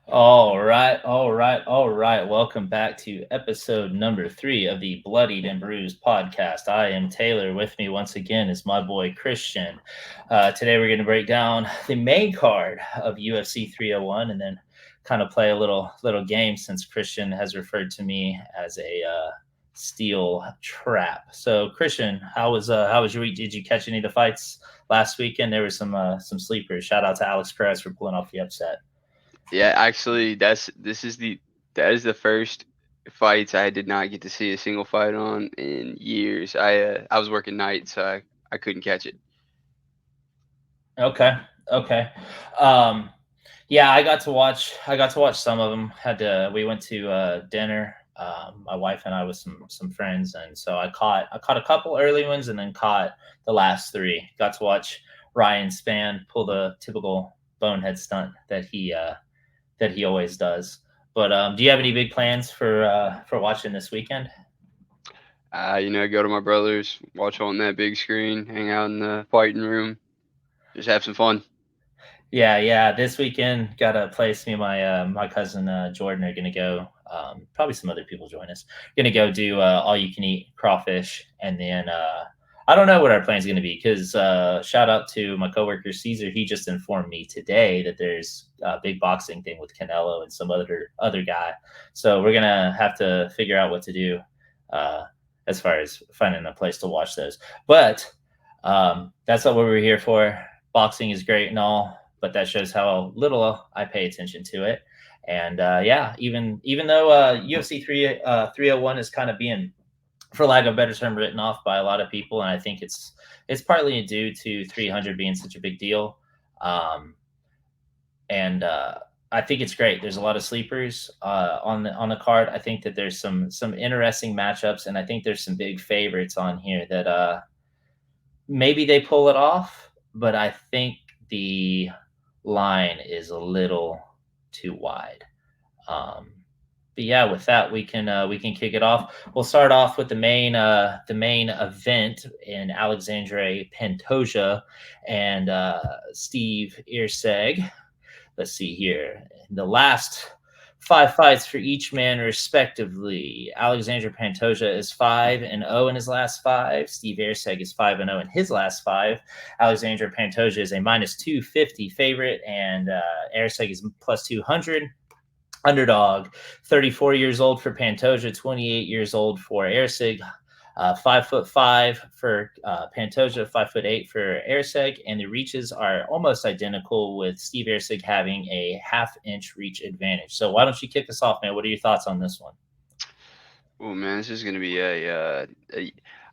All right. Welcome back to episode number 3 of the Bloodied and Bruised podcast. I am Taylor. With me once again is my boy Christian. Today we're going to break down the main card of UFC 301 and then kind of play a little game since Christian has referred to me as a steel trap. So Christian, how was your week? Did you catch any of the fights last weekend? There were some sleepers. Shout out to Alex Perez for pulling off the upset. Yeah, actually, that is the first fights I did not get to see a single fight on in years. I was working nights, so I couldn't catch it. Okay. Okay. Um, yeah, I got to watch some of them. We went to dinner, my wife and I with some friends, and so I caught a couple early ones and then caught the last three. Got to watch Ryan Spann pull the typical bonehead stunt that he always does. But do you have any big plans for watching this weekend? Go to my brother's, watch on that big screen, hang out in the fighting room, just have some fun. Yeah. This weekend, got a place. Me and my cousin Jordan are gonna go. Probably some other people join us. Gonna go do all you can eat crawfish, and then I don't know what our plan's gonna be because shout out to my coworker Caesar. He just informed me today that there's a big boxing thing with Canelo and some other guy. So we're gonna have to figure out what to do uh, as far as finding a place to watch those. But that's not what we're here for. Boxing is great and all, but that shows how little I pay attention to it. And yeah, even though UFC 301 is kind of being, for lack of a better term, written off by a lot of people, and I think it's partly due to 300 being such a big deal. Um, and I think it's great. There's a lot of sleepers on the card. I think that there's some interesting matchups, and I think there's some big favorites on here that maybe they pull it off, but I think the line is a little too wide. Um, but yeah, with that we can kick it off. We'll start off with the main event in Alexandre Pantoja and Steve Irseg. Let's see here. The last 5 fights for each man, respectively. Alexander Pantoja is 5-0 in his last five. Steve Airseg is 5-0 in his last five. Alexander Pantoja is a minus 250 favorite, and Airseg is plus 200. Underdog, 34 years old for Pantoja, 28 years old for Airseg. 5'5" for Pantoja, 5'8" for Airseg, and the reaches are almost identical, with Steve Airseg having a half-inch reach advantage. So why don't you kick us off, man? What are your thoughts on this one? Oh man, this is gonna be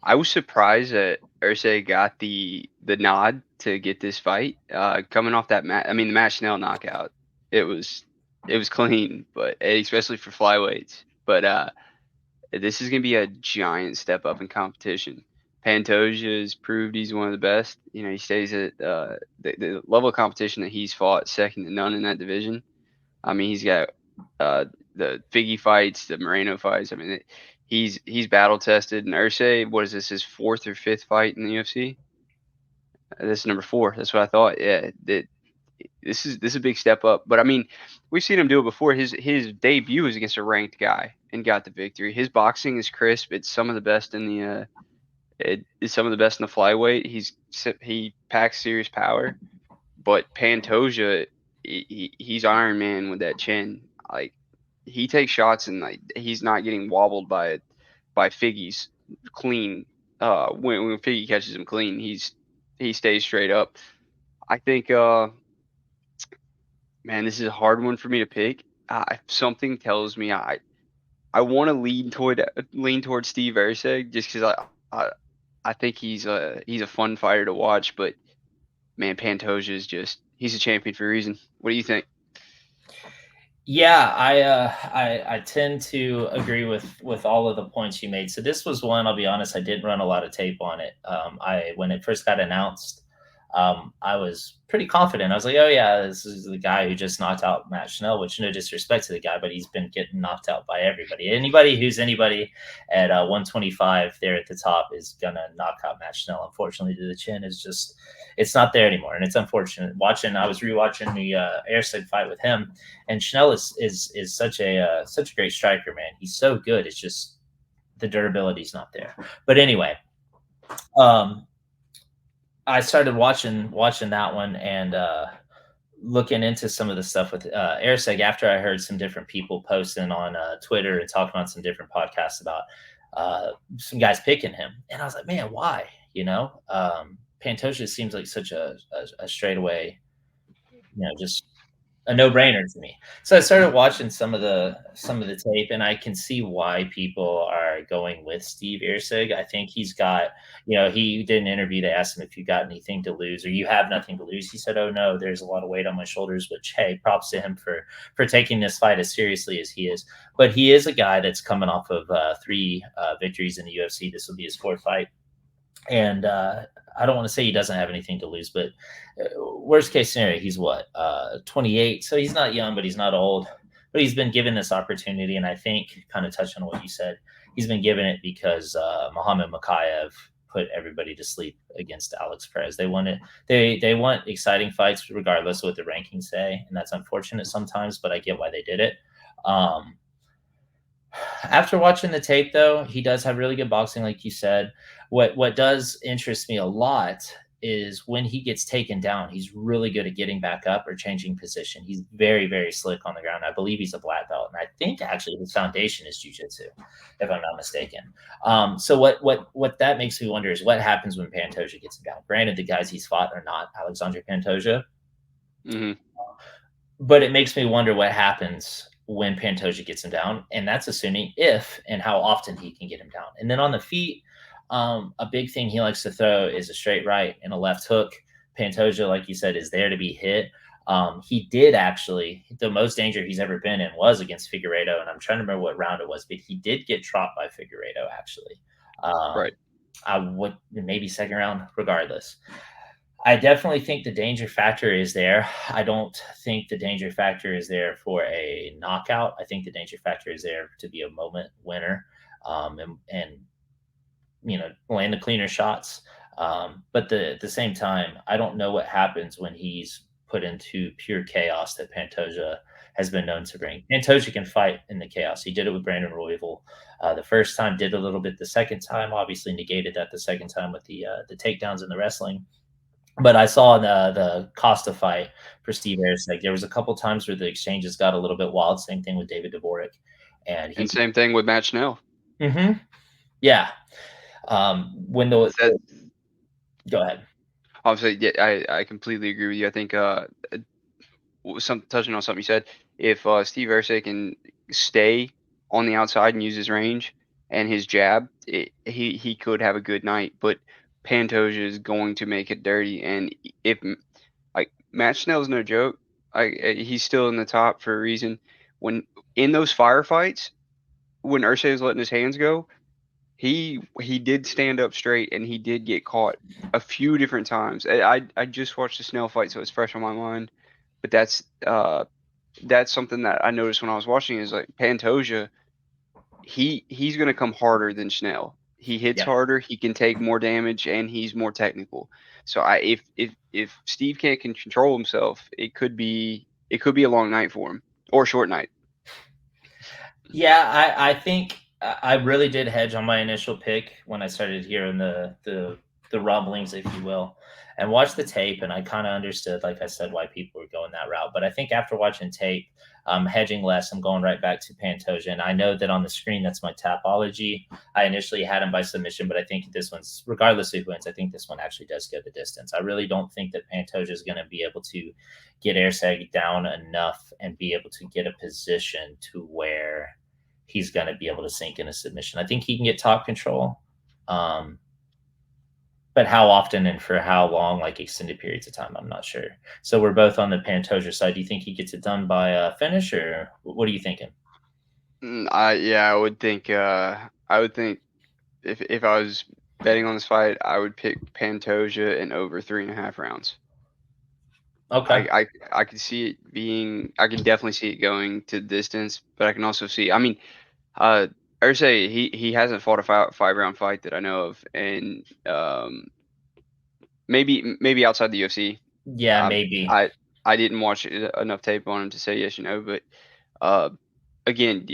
I was surprised that Ursay got the nod to get this fight. Coming off that match, I mean the match Snell knockout. It was it was clean, but especially for flyweights. But this is gonna be a giant step up in competition. Pantoja has proved he's one of the best. You know, he stays at the level of competition that he's fought second to none in that division. I mean, he's got uh, the Figgy fights, the Moreno fights. I mean, he's battle tested. And Ursay, what is this? His fourth or fifth fight in the UFC? This is number four. That's what I thought. Yeah, this is a big step up. But I mean, we've seen him do it before. His debut was against a ranked guy and got the victory. His boxing is crisp. It's some of the best in the it is some of the best in the flyweight. He packs serious power. But Pantoja, he's Iron Man with that chin. Like he takes shots and like he's not getting wobbled by Figgy's clean. When Figgy catches him clean, he stays straight up. I think man, this is a hard one for me to pick. Something tells me I want to lean towards Steve Erceg just because I I think he's a fun fighter to watch, but man, Pantoja is just he's a champion for a reason. What do you think? Yeah, I tend to agree with all of the points you made. So this was one, I'll be honest, I didn't run a lot of tape on it. I When it first got announced, I was pretty confident. I was like, oh yeah, this is the guy who just knocked out Matt Schnell, which no disrespect to the guy, but he's been getting knocked out by everybody. Anybody who's anybody at 125 there at the top is gonna knock out Matt Schnell. Unfortunately, to the chin is just it's not there anymore, and it's unfortunate. I was rewatching the Airsig fight with him, and Schnell is such a great striker, man. He's so good. It's just the durability's not there. But anyway, um, I started watching that one and looking into some of the stuff with Airseg after I heard some different people posting on Twitter and talking on some different podcasts about some guys picking him, and I was like, man, why? Pantoja seems like such a straightaway, just a no-brainer to me. So I started watching some of the tape, and I can see why people are going with Steve Irsig. I think he's got, he did an interview. They asked him if you got anything to lose or you have nothing to lose. He said, "Oh no, there's a lot of weight on my shoulders." Which, hey, props to him for taking this fight as seriously as he is. But he is a guy that's coming off of three victories in the UFC. This will be his fourth fight, and I don't want to say he doesn't have anything to lose, but worst case scenario, he's what, 28. So he's not young, but he's not old. But he's been given this opportunity, and I think, kind of touching on what you said, he's been given it because Muhammad Makayev put everybody to sleep against Alex Perez. They want it. They want exciting fights, regardless of what the rankings say, and that's unfortunate sometimes. But I get why they did it. Um, After watching the tape, though, he does have really good boxing, like you said. What does interest me a lot is when he gets taken down, he's really good at getting back up or changing position. He's very, very slick on the ground. I believe he's a black belt, and I think actually his foundation is jujitsu, if I'm not mistaken. So what that makes me wonder is what happens when Pantoja gets him down. Granted, the guys he's fought are not Alexandre Pantoja, Mm-hmm. but it makes me wonder what happens when Pantoja gets him down, and that's assuming if and how often he can get him down. And then on the feet, a big thing he likes to throw is a straight right and a left hook. Pantoja, like you said, is there to be hit. He did actually, the most danger he's ever been in was against Figueiredo, and I'm trying to remember what round it was, but he did get dropped by Figueiredo actually. Right. I would maybe second round, regardless. I definitely think the danger factor is there. I don't think the danger factor is there for a knockout. I think the danger factor is there to be a moment winner, and land the cleaner shots. But at the same time, I don't know what happens when he's put into pure chaos that Pantoja has been known to bring. Pantoja can fight in the chaos. He did it with Brandon Royval the first time, did a little bit the second time, obviously negated that the second time with the takedowns and the wrestling. But I saw the Costa fight for Steve Ayers. Like there was a couple times where the exchanges got a little bit wild. Same thing with David Dvorak, and And same thing with Matt Schnell. Mhm. Yeah. When the That, Go ahead. obviously, yeah, I completely agree with you. I think touching on something you said, if Steve Erceg can stay on the outside and use his range and his jab, he could have a good night. But Pantoja is going to make it dirty, and if like Matt Schnell's no joke, he's still in the top for a reason. When in those firefights, when Erceg was letting his hands go, he did stand up straight and he did get caught a few different times. I just watched the Snell fight, so it's fresh on my mind. But that's something that I noticed when I was watching is like Pantoja, he's gonna come harder than Schnell. He hits Yeah. harder, he can take more damage, and he's more technical. So if Steve can't control himself, it could be a long night for him or a short night. Yeah, I think I really did hedge on my initial pick when I started hearing the rumblings, if you will, and watched the tape, and I kind of understood, like I said, why people were going that route. But I think after watching tape, hedging less, I'm going right back to Pantoja, and I know that on the screen that's my tapology. I initially had him by submission, but I think this one's, regardless of who wins, I think this one actually does go the distance. I really don't think that Pantoja is going to be able to get Airseg down enough and be able to get a position to where he's going to be able to sink in a submission. I think he can get top control. Um, but how often and for how long, like extended periods of time, I'm not sure. So we're both on the Pantoja side. Do you think he gets it done by finish, or what are you thinking? I would think if I was betting on this fight, I would pick Pantoja in over 3.5 rounds. Okay. I could see it being. I can definitely see it going to distance, but I can also see. I mean, Ursay, he hasn't fought a 5 round fight that I know of, and maybe outside the UFC. Yeah, I maybe. I didn't watch enough tape on him to say yes or no, but uh, again,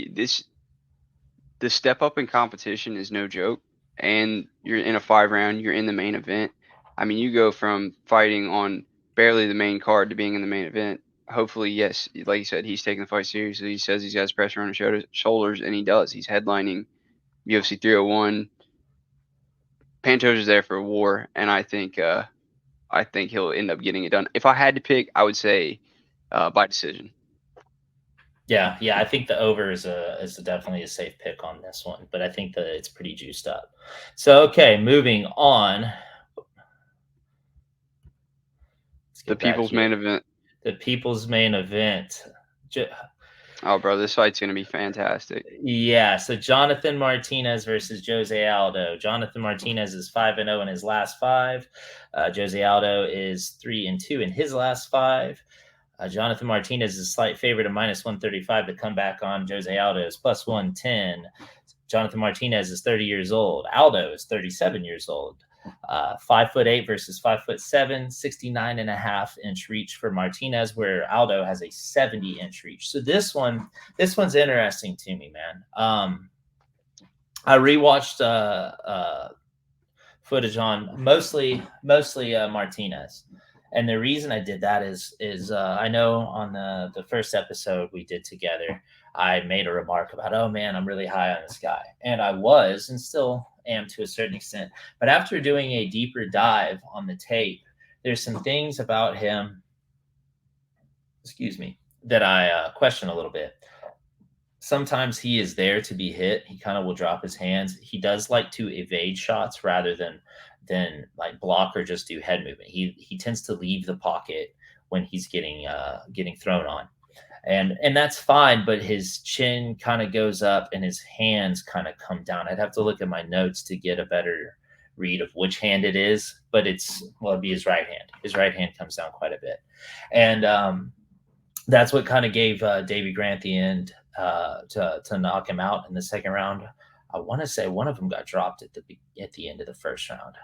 the step up in competition is no joke, and you're in a 5 round, you're in the main event. I mean, you go from fighting on barely the main card to being in the main event. Hopefully, yes, like you said, he's taking the fight seriously. He says he's got pressure on his shoulders, and he does. He's headlining UFC 301. Pantoja's there for a war, and I think he'll end up getting it done. If I had to pick, I would say by decision. Yeah, I think the over is definitely a safe pick on this one, but I think that it's pretty juiced up. So okay, moving on. Let's The get back people's here. main event. The people's main event. Oh, bro, this fight's gonna be fantastic. Yeah, so Jonathan Martinez versus Jose Aldo. Jonathan Martinez is 5-0 in his last five. Jose Aldo is 3-2 in his last five. Jonathan Martinez is a slight favorite of -135 to come back on. Jose Aldo is +110. Jonathan Martinez is 30 years old. Aldo is 37 years old. 5'8" versus 5'7", 69.5-inch reach for Martinez, where Aldo has a 70-inch reach. So this one's interesting to me, man. I rewatched footage on mostly Martinez. And the reason I did that is I know on the first episode we did together, I made a remark about, oh man, I'm really high on this guy. And I was and still am to a certain extent. But after doing a deeper dive on the tape, there's some things about him, excuse me, that I question a little bit. Sometimes he is there to be hit. He kind of will drop his hands. He does like to evade shots rather than like block or just do head movement. He tends to leave the pocket when he's getting thrown on. And that's fine, but his chin kind of goes up and his hands kind of come down. I'd have to look at my notes to get a better read of which hand it is, but it'd be his right hand. His right hand comes down quite a bit. And that's what kind of gave Davey Grant the end to knock him out in the second round. I want to say one of them got dropped at the end of the first round.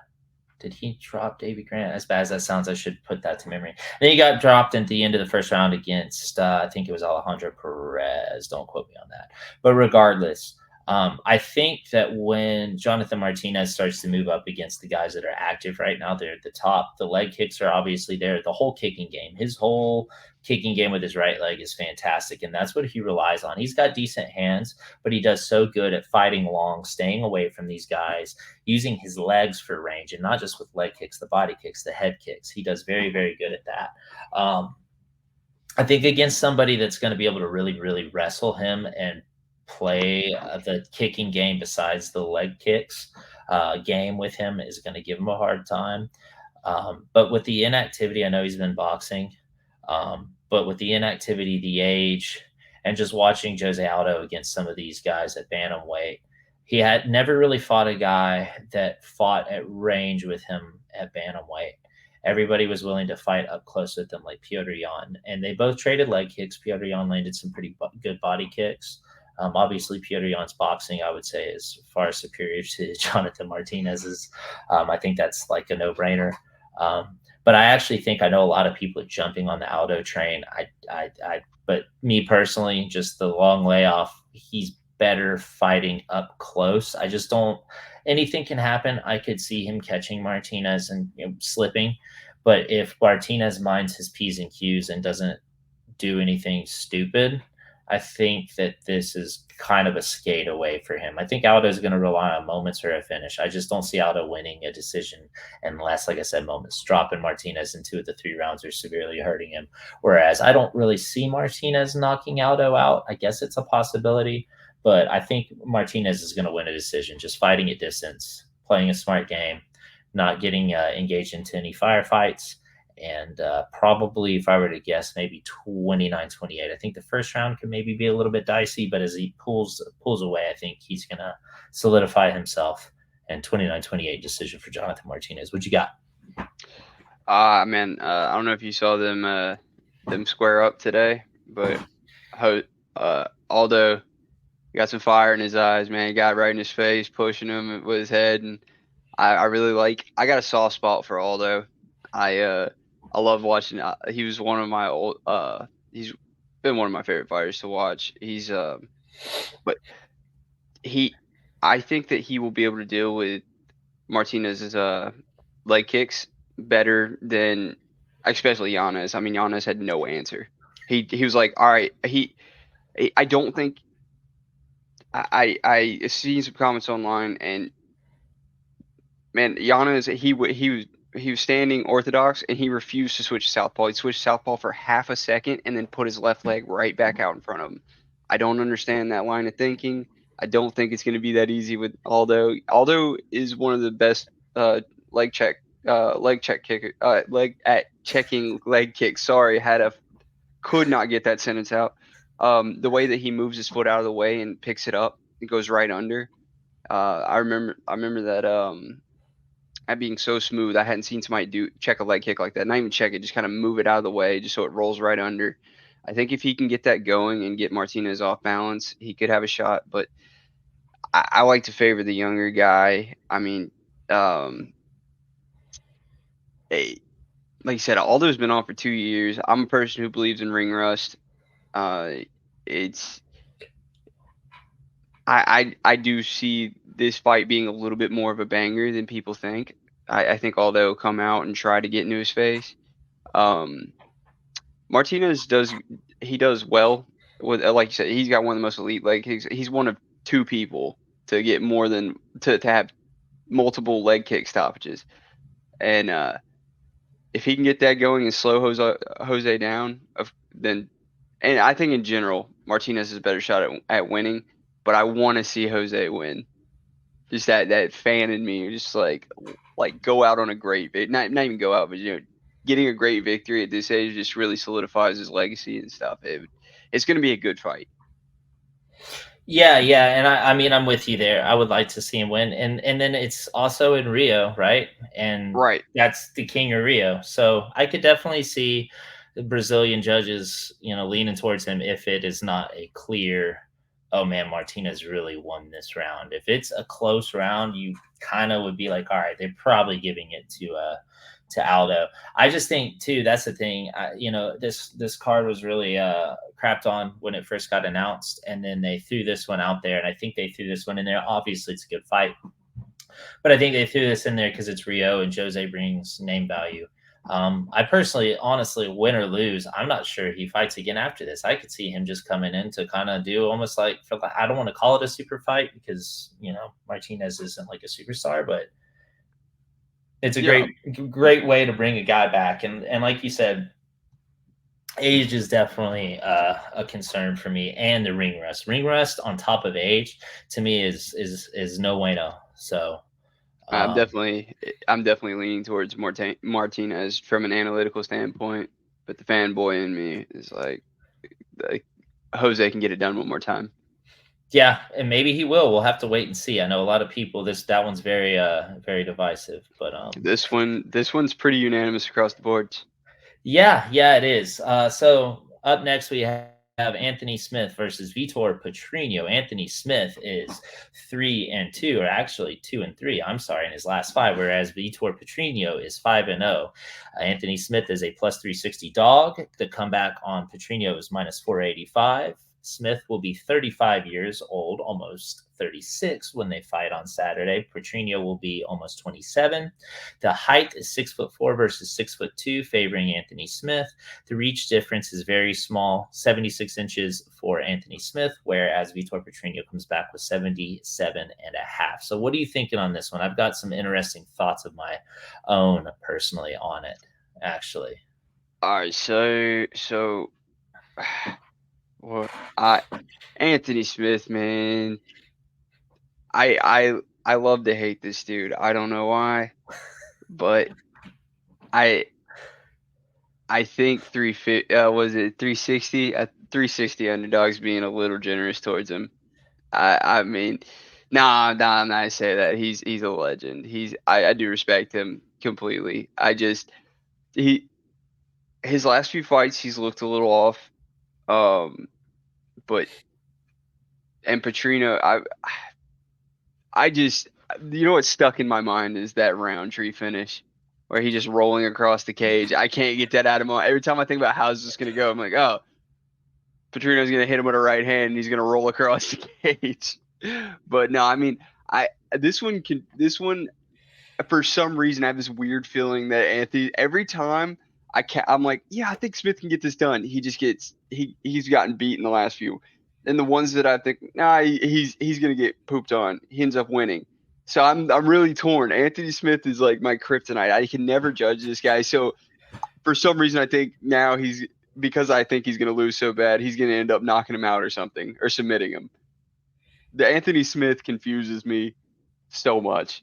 Did he drop Davey Grant? As bad as that sounds, I should put that to memory. Then he got dropped at the end of the first round against, I think it was Alejandro Perez. Don't quote me on that. But regardless, I think that when Jonathan Martinez starts to move up against the guys that are active right now, they're at the top. The leg kicks are obviously there. The whole kicking game, his whole kicking game with his right leg is fantastic, and that's what he relies on. He's got decent hands, but he does so good at fighting long, staying away from these guys, using his legs for range, and not just with leg kicks, the body kicks, the head kicks. He does very, very good at that. I think against somebody that's going to be able to really, really wrestle him and play the kicking game besides the leg kicks game with him is going to give him a hard time. But with the inactivity, I know he's been boxing, but with the inactivity, the age, and just watching Jose Aldo against some of these guys at bantamweight, he had never really fought a guy that fought at range with him at bantamweight. Everybody was willing to fight up close with them, like Petr Yan, and they both traded leg kicks. Petr Yan landed some pretty good body kicks. Obviously, Petr Yan's boxing, I would say, is far superior to Jonathan Martinez's. I think that's like a no-brainer. But I actually think I know a lot of people are jumping on the Aldo train. But me personally, just the long layoff, he's better fighting up close. I just don't. Anything can happen. I could see him catching Martinez and slipping. But if Martinez minds his P's and Q's and doesn't do anything stupid, I think that this is kind of a skate away for him. I think Aldo is going to rely on moments or a finish. I just don't see Aldo winning a decision unless, like I said, moments. Dropping Martinez in 2 of the 3 rounds are severely hurting him. Whereas I don't really see Martinez knocking Aldo out. I guess it's a possibility, but I think Martinez is going to win a decision, just fighting at distance, playing a smart game, not getting engaged into any firefights. And probably, if I were to guess, maybe 29-28. I think the first round could maybe be a little bit dicey, but as he pulls away, I think he's going to solidify himself and 29-28 decision for Jonathan Martinez. What you got? Man, I don't know if you saw them square up today, but Aldo got some fire in his eyes, man. He got right in his face, pushing him with his head, and I really like. I got a soft spot for Aldo. I love watching. He was one of my old. He's been one of my favorite fighters to watch. But he, I think that he will be able to deal with Martinez's leg kicks better than, especially Giannis. I mean, Giannis had no answer. He was like, all right. I don't think I seen some comments online, and man, Giannis, he was standing orthodox and he refused to switch to southpaw. He switched southpaw for half a second and then put his left leg right back out in front of him. I don't understand that line of thinking. I don't think it's going to be that easy with Aldo. Aldo is one of the best leg check leg check kicker leg at checking leg kicks. Sorry, could not get that sentence out. The way that he moves his foot out of the way and picks it up, it goes right under. I remember that being so smooth. I hadn't seen somebody check a leg kick like that. Not even check it, just kind of move it out of the way, just so it rolls right under. I think if he can get that going and get Martinez off balance, he could have a shot. But I like to favor the younger guy. I mean, hey, like you said, Aldo's been on for 2 years. I'm a person who believes in ring rust. It's I do see this fight being a little bit more of a banger than people think. I think Aldo will come out and try to get into his face. Um, Martinez does well with, like you said, he's got one of the most elite leg kicks. He's one of two people to get more than to have multiple leg kick stoppages. And if he can get that going and slow Jose down, then, and I think in general Martinez has a better shot at winning. But I want to see Jose win. Just that fan in me, just like go out on a great not even go out, but getting a great victory at this age just really solidifies his legacy and stuff. It's going to be a good fight. Yeah, yeah, and I mean I'm with you there. I would like to see him win, and then it's also in Rio, right? And Right. that's the King of Rio, so I could definitely see the Brazilian judges, leaning towards him if it is not a clear, oh man, Martinez really won this round. If it's a close round, you kind of would be like, all right, they're probably giving it to Aldo. I just think too that's the thing. This card was really crapped on when it first got announced, and then they threw this one out there, and I think they threw this one in there. Obviously, it's a good fight, but I think they threw this in there because it's Rio and Jose brings name value. I personally, honestly, win or lose, I'm not sure he fights again after this. I could see him just coming in to kind of do almost like, I don't want to call it a super fight because Martinez isn't like a superstar, but it's a Yeah. great way to bring a guy back. And like you said, age is definitely a concern for me, and the ring rust. Ring rust on top of age to me is no bueno. So I'm um, definitely I'm definitely leaning towards Martinez from an analytical standpoint, but the fanboy in me is like Jose can get it done one more time. yeah, and maybe he will. We'll have to wait and see. I know a lot of people. That one's very divisive, but This one's pretty unanimous across the board. yeah, it is. So up next we have Anthony Smith versus Vitor Petrino. Anthony Smith is 3-2, or actually 2-3. I'm sorry, in his last five, whereas Vitor Petrino is 5-0. Anthony Smith is a plus 360 dog. The comeback on Petrino is minus 485. Smith will be 35 years old, almost 36 when they fight on Saturday. Petrino will be almost 27. The height is 6'4" versus 6'2", favoring Anthony Smith. The reach difference is very small, 76 inches for Anthony Smith, whereas Vitor Petrino comes back with 77.5. So what are you thinking on this one? I've got some interesting thoughts of my own personally on it, actually. All right, so what I Anthony Smith, man. I love to hate this dude. I don't know why, but I I think 350 was it 360? 360 underdogs being a little generous towards him. I mean, Nah, I say that he's a legend. I do respect him completely. He his last few fights he's looked a little off. But and Petrino, I just you know what's stuck in my mind is that Roundtree finish where he just rolling across the cage. I can't get that out of my every time I think about how this is gonna go. I'm like, oh, Petrino's gonna hit him with a right hand and he's gonna roll across the cage. But no, I mean, I this one for some reason I have this weird feeling that Anthony every time I'm like, yeah, I think Smith can get this done. He just gets he's gotten beat in the last few, and the ones that I think nah he's gonna get pooped on, he ends up winning. So I'm really torn. Anthony Smith is like my kryptonite. I can never judge this guy. So for some reason I think now because I think he's gonna lose so bad, he's gonna end up knocking him out or something or submitting him. The Anthony Smith confuses me so much.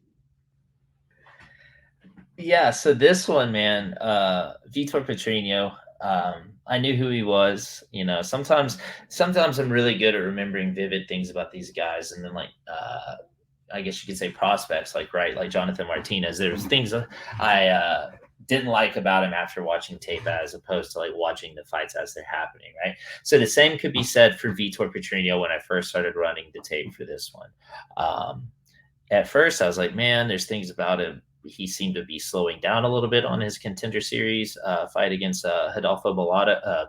Yeah, so this one, man, Vitor Petrino, I knew who he was. You know, sometimes I'm really good at remembering vivid things about these guys, and then like I guess you could say prospects, like Jonathan Martinez. There's things that I didn't like about him after watching tape as opposed to like watching the fights as they're happening, right? So the same could be said for Vitor Petrino when I first started running the tape for this one. At first, I was like, man, there's things about him. He seemed to be slowing down a little bit on his contender series fight against Hidalgo Balado.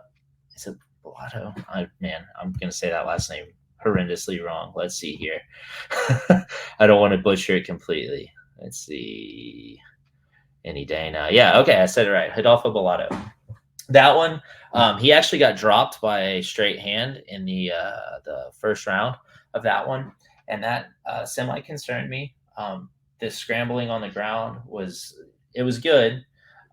Is it Balado? I'm going to say that last name horrendously wrong. Let's see here. I don't want to butcher it completely. Let's see. Any day now. Yeah, okay, I said it right. Hidalgo Balado. That one, he actually got dropped by a straight hand in the first round of that one, and that semi concerned me. The scrambling on the ground was good,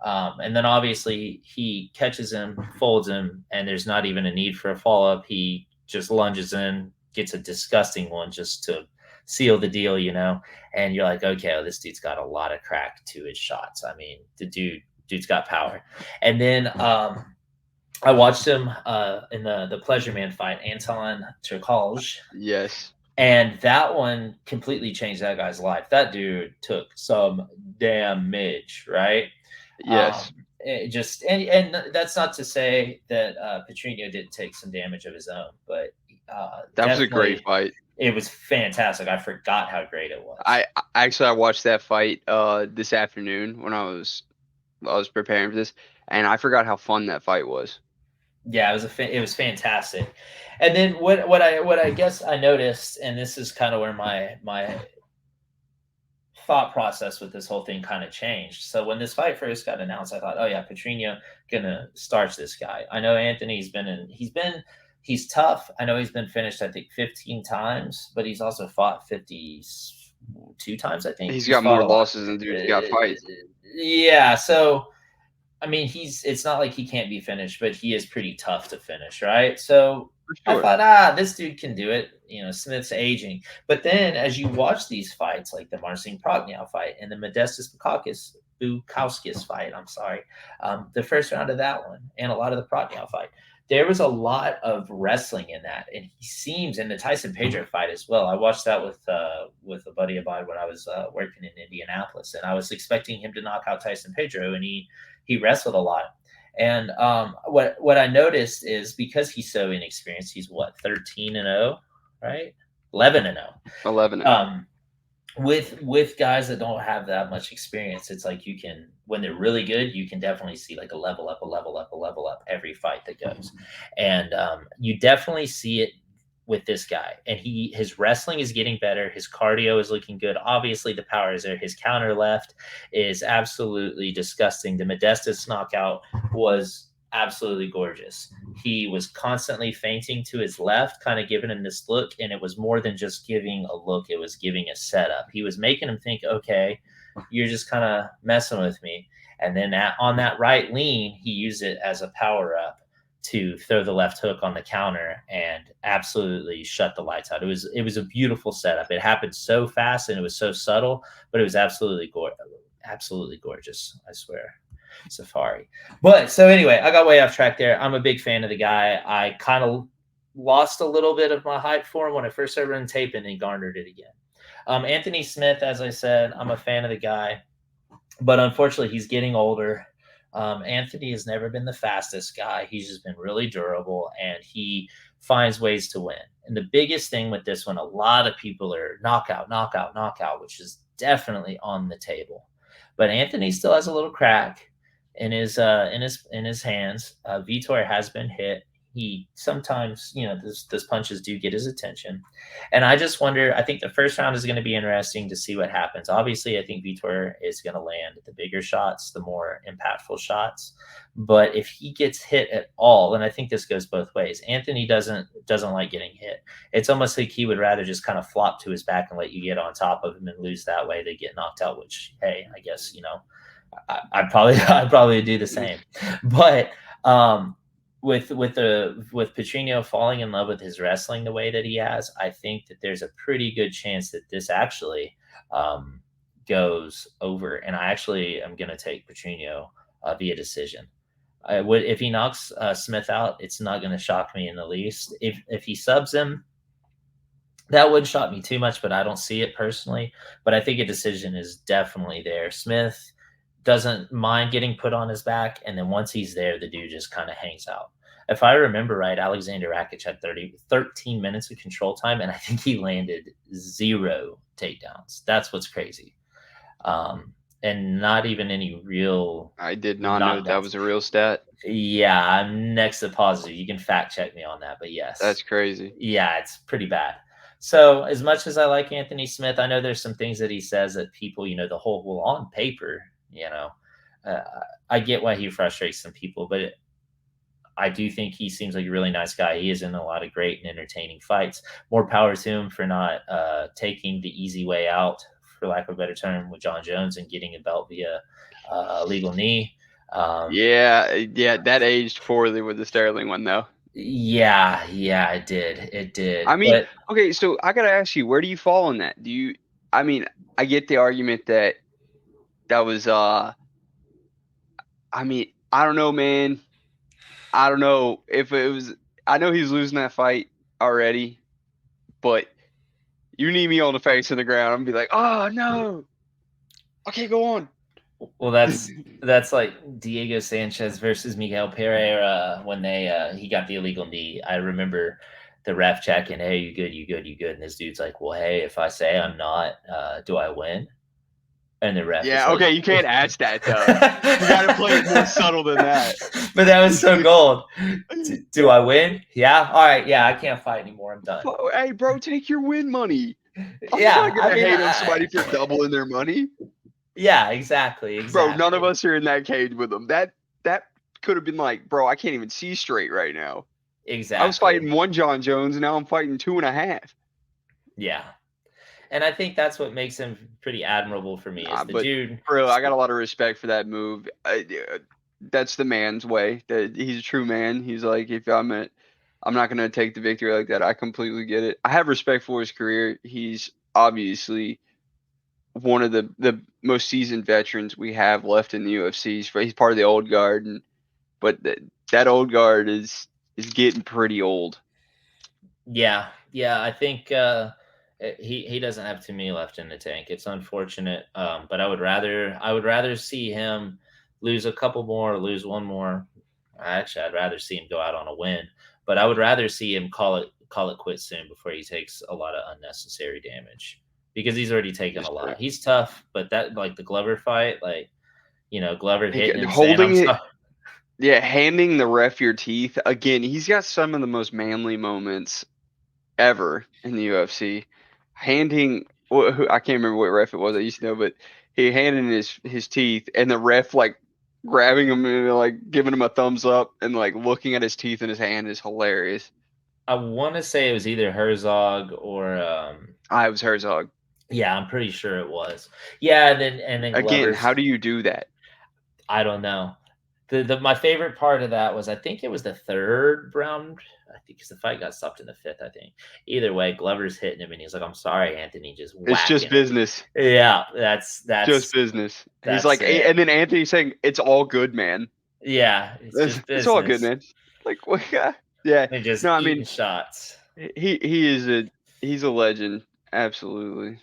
and then obviously he catches him, folds him, and there's not even a need for a follow up. He just lunges in, gets a disgusting one just to seal the deal, you know. And you're like, okay, well, this dude's got a lot of crack to his shots. I mean, the dude's got power. And then I watched him in the Pleasure Man fight, Anton Turkalj. Yes. And that one completely changed that guy's life. That dude took some damage, right? Yes. And that's not to say that Petrino didn't take some damage of his own, but that was a great fight. It was fantastic. I forgot how great it was. I watched that fight this afternoon when I was preparing for this, and I forgot how fun that fight was. Yeah, it was fantastic. And then what I guess I noticed, and this is kind of where my thought process with this whole thing kind of changed. So when this fight first got announced, I thought, oh yeah, Petrino gonna starch this guy. I know Anthony's he's tough. I know he's been finished, I think 15 times, but he's also fought 52 times, I think. He's got more losses than dude's got fights. Yeah, so I mean, it's not like he can't be finished, but he is pretty tough to finish, right? So sure. I thought, this dude can do it. You know, Smith's aging. But then as you watch these fights, like the Marcin Prognow fight and the Modestas Bukauskas fight, the first round of that one and a lot of the Prognow fight, there was a lot of wrestling in that. And he seems in the Tyson Pedro fight as well. I watched that with a buddy of mine when I was working in Indianapolis, and I was expecting him to knock out Tyson Pedro, and he wrestled a lot. And what I noticed is because he's so inexperienced, he's 13-0, right? 11-0. 11-0. With guys that don't have that much experience, it's like when they're really good, you can definitely see like a level up every fight that goes. And you definitely see it with this guy, and his wrestling is getting better. His cardio is looking good. Obviously the power is there. His counter left is absolutely disgusting. The Modestas knockout was absolutely gorgeous. He was constantly feinting to his left, kind of giving him this look, and it was more than just giving a look. It was giving a setup. He was making him think, okay, you're just kind of messing with me. And then on that right lean, he used it as a power up to throw the left hook on the counter and absolutely shut the lights out. It was a beautiful setup. It happened so fast and it was so subtle, but it was absolutely gorgeous. I swear. Safari. But so anyway, I got way off track there. I'm a big fan of the guy. I kind of lost a little bit of my hype for him when I first started running tape and then garnered it again. Anthony Smith, as I said, I'm a fan of the guy, but unfortunately, he's getting older. Anthony has never been the fastest guy. He's just been really durable, and he finds ways to win. And the biggest thing with this one, a lot of people are knockout, knockout, knockout, which is definitely on the table. But Anthony still has a little crack in his hands. Vitor has been hit. He sometimes, those punches do get his attention. And I just wonder, I think the first round is going to be interesting to see what happens. Obviously, I think Vitor is going to land the bigger shots, the more impactful shots. But if he gets hit at all, and I think this goes both ways, Anthony doesn't like getting hit. It's almost like he would rather just kind of flop to his back and let you get on top of him and lose that way. They get knocked out, which, hey, I guess, I'd probably do the same. But with Petrino falling in love with his wrestling the way that he has, I think that there's a pretty good chance that this actually goes over. And I actually am going to take Petrino via decision. If he knocks Smith out, it's not going to shock me in the least. If he subs him, that wouldn't shock me too much, but I don't see it personally. But I think a decision is definitely there. Smith doesn't mind getting put on his back, and then once he's there, the dude just kind of hangs out. If I remember right, Alexander Rakic had 13 minutes of control time, and I think he landed 0 takedowns. That's what's crazy. And not even any real. I did not know that was a real stat. Yeah, I'm next to positive. You can fact check me on that, but yes. That's crazy. Yeah, it's pretty bad. So as much as I like Anthony Smith, I know there's some things that he says that people, the whole, well, on paper, I get why he frustrates some people, but I do think he seems like a really nice guy. He is in a lot of great and entertaining fights. More power to him for not taking the easy way out, for lack of a better term, with John Jones and getting a belt via legal knee. Yeah, that aged poorly with the Sterling one, though. Yeah, it did. I mean, okay, so I gotta ask you, where do you fall on that? I get the argument that was, I don't know, man. I don't know if it was, I know he's losing that fight already, but you need me on the face of the ground. I'm gonna be like, oh no, okay, go on. Well, that's like Diego Sanchez versus Miguel Pereira when he got the illegal knee. I remember the ref checking, hey, you good, and this dude's like, well, hey, if I say I'm not, do I win? And the ref, yeah, okay, you can't ask that though. You gotta play it more subtle than that. But that was so gold. Do I win? Yeah, all right, yeah, I can't fight anymore. I'm done. Hey, bro, take your win money. I'm not gonna hate on somebody for doubling their money. Yeah, exactly. Bro, none of us are in that cage with them. That could have been like, bro, I can't even see straight right now. Exactly. I was fighting 1 John Jones, and now I'm fighting 2.5. Yeah. And I think that's what makes him pretty admirable for me. Is the dude. Bro, I got a lot of respect for that move. That's the man's way. He's a true man. He's like, if I'm not going to take the victory like that. I completely get it. I have respect for his career. He's obviously one of the most seasoned veterans we have left in the UFC. He's part of the old guard, but that old guard is getting pretty old. Yeah, I think he doesn't have too many left in the tank. It's unfortunate, but I would rather see him lose a couple more, lose one more. Actually, I'd rather see him go out on a win, but I would rather see him call it quits soon before he takes a lot of unnecessary damage, because he's already taken a lot. He's tough, but that, like the Glover fight, Glover hitting him, holding it. Yeah, handing the ref your teeth. Again, he's got some of the most manly moments ever in the UFC. Handing, I can't remember what ref it was I used to know, but he handed his teeth, and the ref like grabbing him and like giving him a thumbs up and like looking at his teeth in his hand is hilarious. I want to say it was either Herzog or it was Herzog. Yeah, I'm pretty sure it was. Yeah, and then again, how do you do that? I don't know. My favorite part of that was, I think it was the 3rd round. I think because the fight got stopped in the 5th. I think either way, Glover's hitting him, and he's like, "I'm sorry, Anthony." It's just business. Yeah, that's just business. He's like, and then Anthony's saying, "It's all good, man." Yeah, it's all good, man. Like, what? Yeah. They're just shots. He's a legend. Absolutely.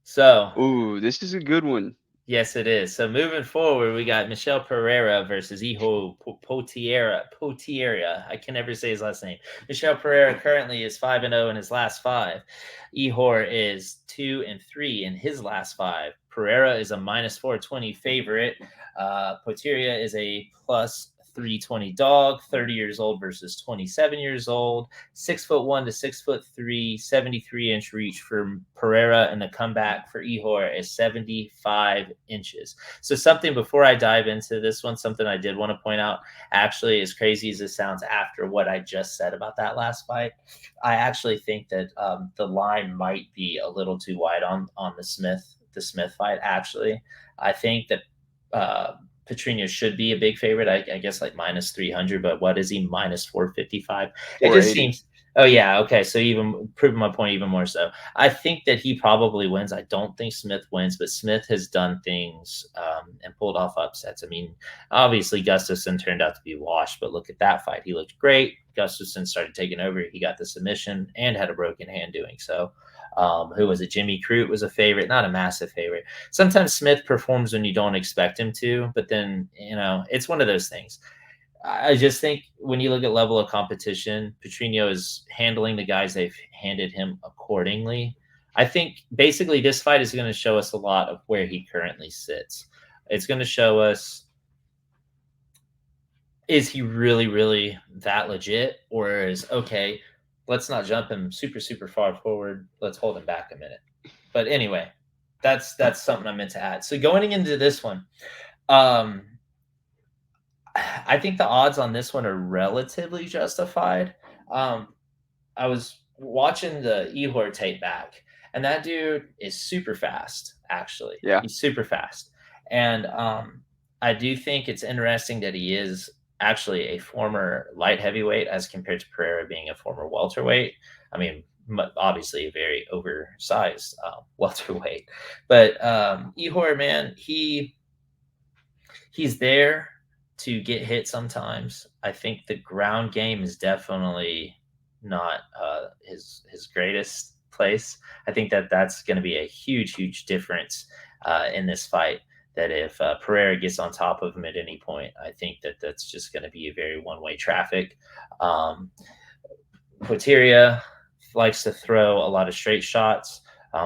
So Ooh, this is a good one. yes, it is. So moving forward, we got Michel Pereira versus Iho Potieria. I can never say his last name. Michel Pereira currently is 5-0 in his last five. Ihor is 2-3 in his last five. Pereira is a minus 420 favorite. Potieria is a plus 320 dog, 30 years old versus 27 years old. 6'1" to 6'3", 73-inch reach for Pereira, and the comeback for Ihor is 75 inches. So something before I dive into this one, something I did want to point out, actually, as crazy as it sounds after what I just said about that last fight, I actually think that the line might be a little too wide on the Smith fight. Actually, I think that Petrino should be a big favorite. I guess like minus 300, but what is he? Minus 455. It just 480. seems. Oh yeah, okay. So even proving my point even more so. I think that he probably wins. I don't think Smith wins, but Smith has done things and pulled off upsets. I mean, obviously Gustafsson turned out to be washed, but look at that fight. He looked great. Gustafsson started taking over. He got the submission and had a broken hand doing so. Who was it? Jimmy Crute was a favorite, not a massive favorite. Sometimes Smith performs when you don't expect him to, but then, it's one of those things. I just think when you look at level of competition, Petrino is handling the guys they've handed him accordingly. I think basically this fight is going to show us a lot of where he currently sits. It's going to show us, is he really, really that legit? Or is, okay, let's not jump him super, super far forward. Let's hold him back a minute. But anyway, that's something I meant to add. So going into this one, um, I think the odds on this one are relatively justified. Um, I was watching the Ehor tape back, and that dude is super fast. Actually, Yeah. he's super fast, and I do think it's interesting that he is actually a former light heavyweight as compared to Pereira being a former welterweight. I mean, obviously a very oversized welterweight, but Ehor, man, he's there to get hit sometimes. I think the ground game is definitely not his greatest place. I think that that's going to be a huge difference in this fight. That if Pereira gets on top of him at any point, I think that that's just going to be a very one-way traffic. Um, Quateria likes to throw a lot of straight shots,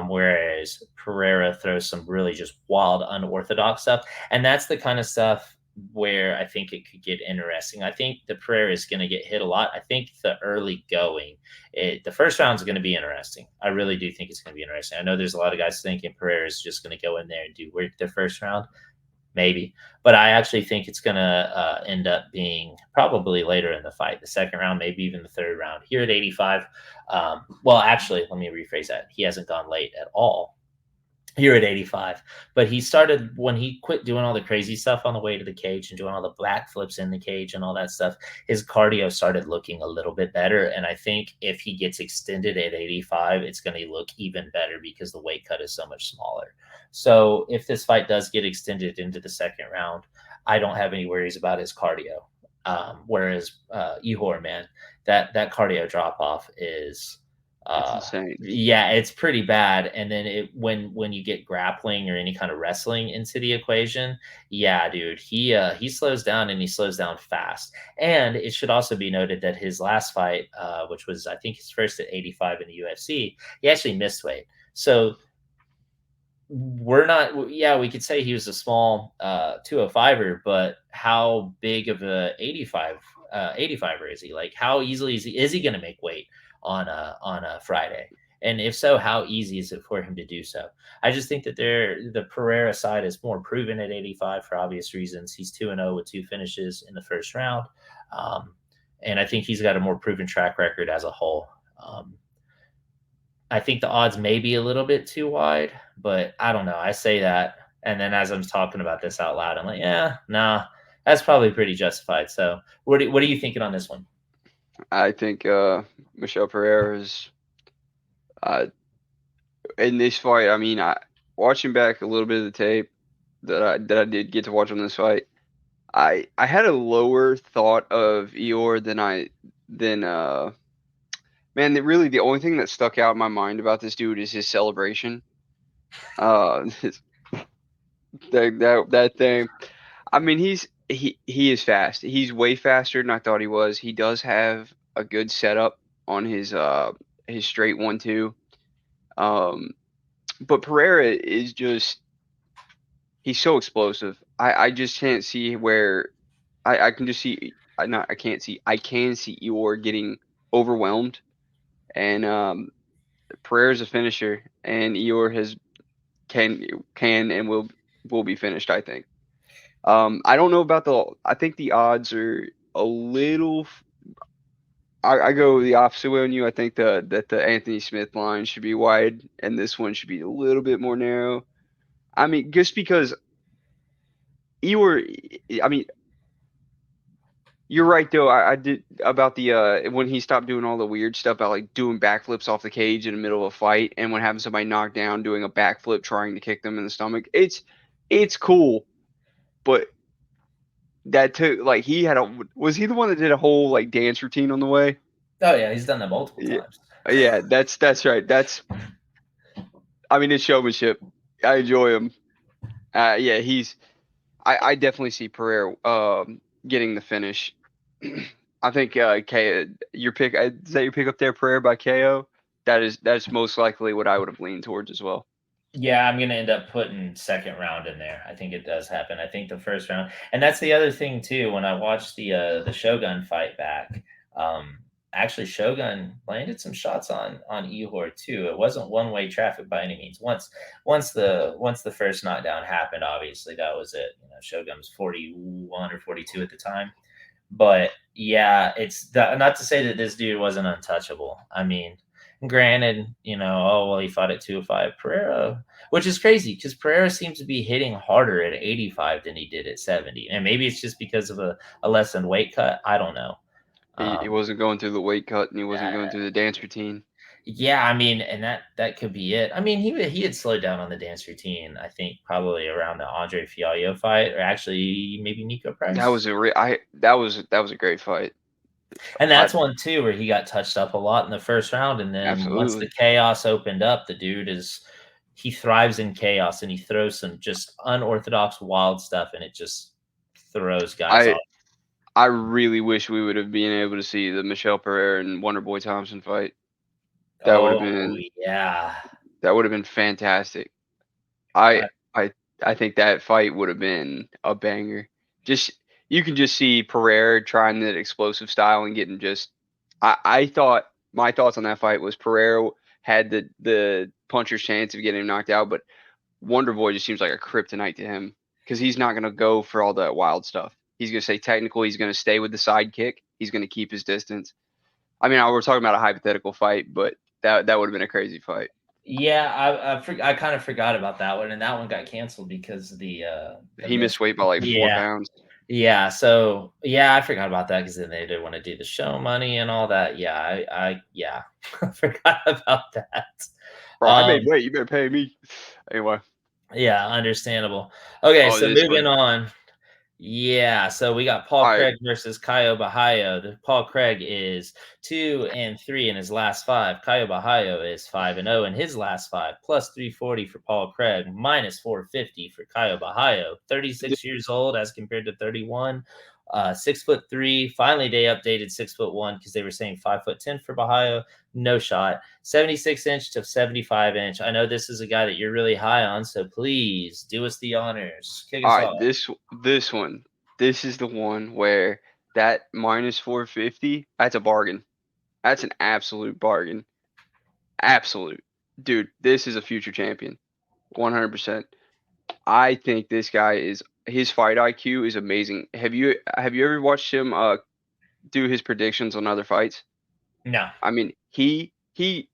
whereas Pereira throws some really just wild, unorthodox stuff. And that's the kind of stuff where I think it could get interesting. I think the Pereira is going to get hit a lot. I think the early going, the first round is going to be interesting. I really do think it's going to be interesting. I know there's a lot of guys thinking Pereira is just going to go in there and do work the first round. Maybe, but I actually think it's going to end up being probably later in the fight, the second round, maybe even the third round. Here at 85, well, actually, let me rephrase that. He hasn't gone late at all here at 85, but he started when he quit doing all the crazy stuff on the way to the cage and doing all the black flips in the cage and all that stuff. His cardio started looking a little bit better, and I think if he gets extended at 85, it's going to look even better because the weight cut is so much smaller. So if this fight does get extended into the second round, I don't have any worries about his cardio. Whereas Ihor, man, that cardio drop off is It's insane. yeah, it's pretty bad. And then when you get grappling or any kind of wrestling into the equation, yeah, dude, he slows down, and he slows down fast. And it should also be noted that his last fight, which was I think his first at 85 in the UFC, he actually missed weight. So we're not, yeah, we could say he was a small 205er, but how big of a 85er is he? Like, how easily is he going to make weight on a Friday? And if so, how easy is it for him to do so? I just think that the Pereira side is more proven at 85 for obvious reasons. He's 2-0 with two finishes in the first round. Um, and I think he's got a more proven track record as a whole. I think the odds may be a little bit too wide, but I don't know. I say that, and then as I'm talking about this out loud, I'm like, yeah, nah, that's probably pretty justified. So, what are you thinking on this one? I think Michel Pereira is uh, in this fight. I mean, watching back a little bit of the tape that I did get to watch on this fight. I had a lower thought of Eeyore than man. Really, the only thing that stuck out in my mind about this dude is his celebration. That that thing. I mean, he is fast. He's way faster than I thought he was. He does have a good setup on his straight 1-2. Um, but Pereira is just he's so explosive. I just can't see where I can just see I not I can't see I can see Eeyore getting overwhelmed and Pereira's a finisher and Eeyore has can can and will be finished, I think. I don't know about I think the odds are a little I go the opposite way on you. I think that the Anthony Smith line should be wide and this one should be a little bit more narrow. I mean, just because Eeyore I mean, you're right though. I did about the when he stopped doing all the weird stuff about like doing backflips off the cage in the middle of a fight and when having somebody knocked down doing a backflip trying to kick them in the stomach. It's cool, but that took like he had a was he the one that did a whole like dance routine on the way? Oh yeah, he's done that multiple Yeah, times. yeah, that's right. That's I mean it's showmanship. I enjoy him. Yeah, I definitely see Pereira getting the finish. I think your pick is that your pick up there, Pereira by KO? That's most likely what I would have leaned towards as well. Yeah, I'm gonna end up putting second round in there. I think it does happen. I think the first round, and that's the other thing too. When I watched the Shogun fight back, um, actually Shogun landed some shots on Ihor too. It wasn't one way traffic by any means. Once the first knockdown happened, obviously that was it. You know, Shogun was 41 or 42 at the time. But yeah, not to say that this dude wasn't untouchable. I mean, granted, oh well, he fought at 205. Pereira, which is crazy because Pereira seems to be hitting harder at 85 than he did at 70, and maybe it's just because of a lessened weight cut. I don't know. He Um, wasn't going through the weight cut and he wasn't going uh, through the dance routine. yeah, I mean, and that could be it. I mean, he had slowed down on the dance routine. I think probably around the Andre Fialho fight, or actually maybe Nico That Price. was a re- I that was a great fight. And I that's one too where he got touched up a lot in the first round, and then once the absolutely. chaos opened up, the dude he thrives in chaos, and he throws some just unorthodox wild stuff, and it just throws guys I off. I really wish we would have been able to see the Michelle Pereira and Wonderboy Thompson fight. That would have Oh been yeah. that would have been fantastic. I, I I I think that fight would have been a banger. Just you can just see Pereira trying that explosive style and getting just. I thought my thoughts on that fight was Pereira had the puncher's chance of getting him knocked out, but Wonder Boy just seems like a kryptonite to him because he's not gonna go for all that wild stuff. He's gonna stay technical. He's gonna stay with the side kick. He's gonna keep his distance. I mean, we're talking about a hypothetical fight, but that would have been a crazy fight. yeah, I kind of forgot about that one, and that one got canceled because of the He miss. missed weight by like four Yeah, pounds. yeah. So yeah, I forgot about that because then they didn't want to do the show money and all that. Yeah, I yeah, I forgot about that. Bro, I made Um, weight. You better pay me. Anyway, Yeah, understandable. Okay, oh, so this moving one. on. Yeah, so we got Paul All right, Craig versus Caio Bahayo. The Paul Craig is 2-3 in his last five. Caio Bahayo is 5-0 in his last five, plus 340 for Paul Craig, minus 450 for Caio Bahayo. 36 years old as compared to 31. 6'3". Finally, they updated 6'1" because they were saying 5'10" for Bahayo. No shot. 76-inch to 75-inch. I know this is a guy that you're really high on, so please do us the honors. Kick all us right. off. This one. This is the one where that minus 450. That's a bargain. That's an absolute bargain. Absolute, dude. This is a future champion. 100%. I think this guy is his fight IQ is amazing. Have you ever watched him do his predictions on other fights? No. I mean, he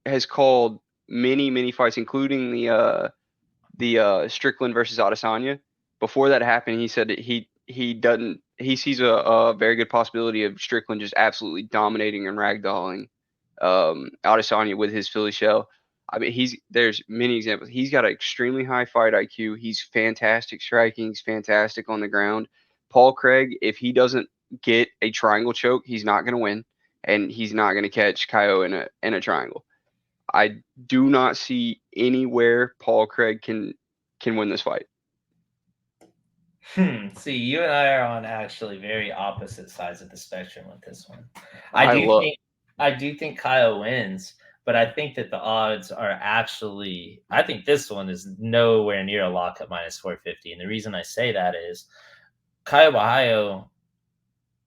has called many fights, including the Strickland versus Adesanya. Before that happened, he said that he doesn't he sees a very good possibility of Strickland just absolutely dominating and ragdolling Adesanya with his Philly shell. I mean, there's many examples. He's got an extremely high fight IQ. He's fantastic striking. He's fantastic on the ground. Paul Craig, if he doesn't get a triangle choke, he's not going to win, and he's not going to catch Kaio in a triangle. I do not see anywhere Paul Craig can win this fight. See, you and I are on actually very opposite sides of the spectrum with this one. I I do love think I do think Kyle wins, but I think that the odds are actually I think this one is nowhere near a lock at minus 450. And the reason I say that is Kyle Bahio,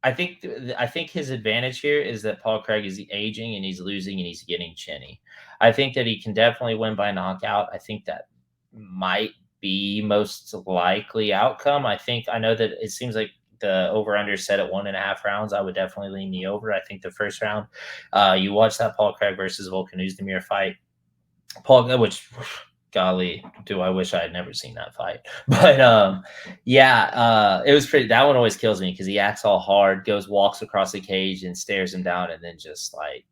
I think his advantage here is that Paul Craig is aging and he's losing and he's getting chinny. I think that he can definitely win by knockout. I think that might be most likely outcome. I know that it seems like the over under set at 1.5 rounds. I would definitely lean the over. I think the first round, you watch that Paul Craig versus Volkan Oezdemir fight. Which golly, do I wish I had never seen that fight. But yeah, it was pretty. That one always kills me because he acts all hard, walks across the cage and stares him down, and then just like,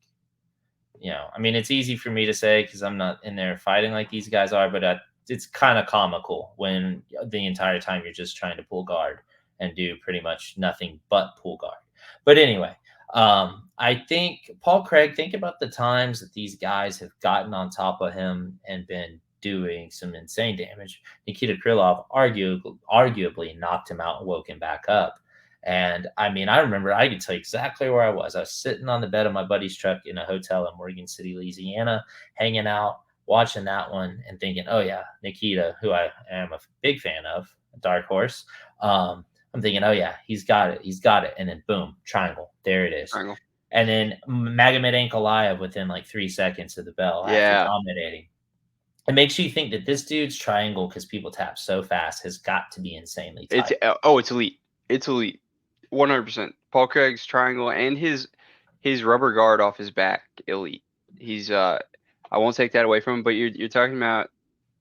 I mean, it's easy for me to say because I'm not in there fighting like these guys are, but it's kind of comical when the entire time you're just trying to pull guard and do pretty much nothing but pull guard. But anyway, I think Paul Craig, think about the times that these guys have gotten on top of him and been doing some insane damage. Nikita Krylov arguably knocked him out and woke him back up. And I mean, I remember I can tell you exactly where I was. I was sitting on the bed of my buddy's truck in a hotel in Morgan City, Louisiana, hanging out, watching that one, and thinking, oh, yeah, Nikita, who I am a big fan of, Dark Horse. I'm thinking, oh, yeah, he's got it. He's got it. And then boom, triangle. There it is. triangle. And then Magomed Ankalaev within like 3 seconds of the bell after Yeah, dominating. It makes you think that this dude's triangle, because people tap so fast, has got to be insanely it's tight. it's elite. It's elite. 100%. Paul Craig's triangle and his rubber guard off his back, elite. He's I won't take that away from him, but you're talking about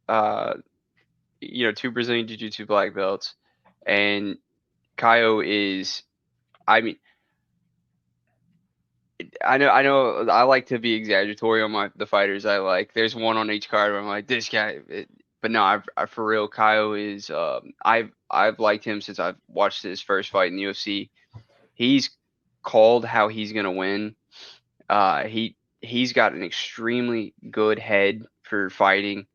two Brazilian Jiu-Jitsu black belts, and Caio is, I mean, I know I like to be exaggeratory on the fighters I like. There's one on each card where I'm like, this guy, but no, I for real, Caio is I've liked him since I've watched his first fight in the UFC. He's called how he's gonna win. He's got an extremely good head for fighting.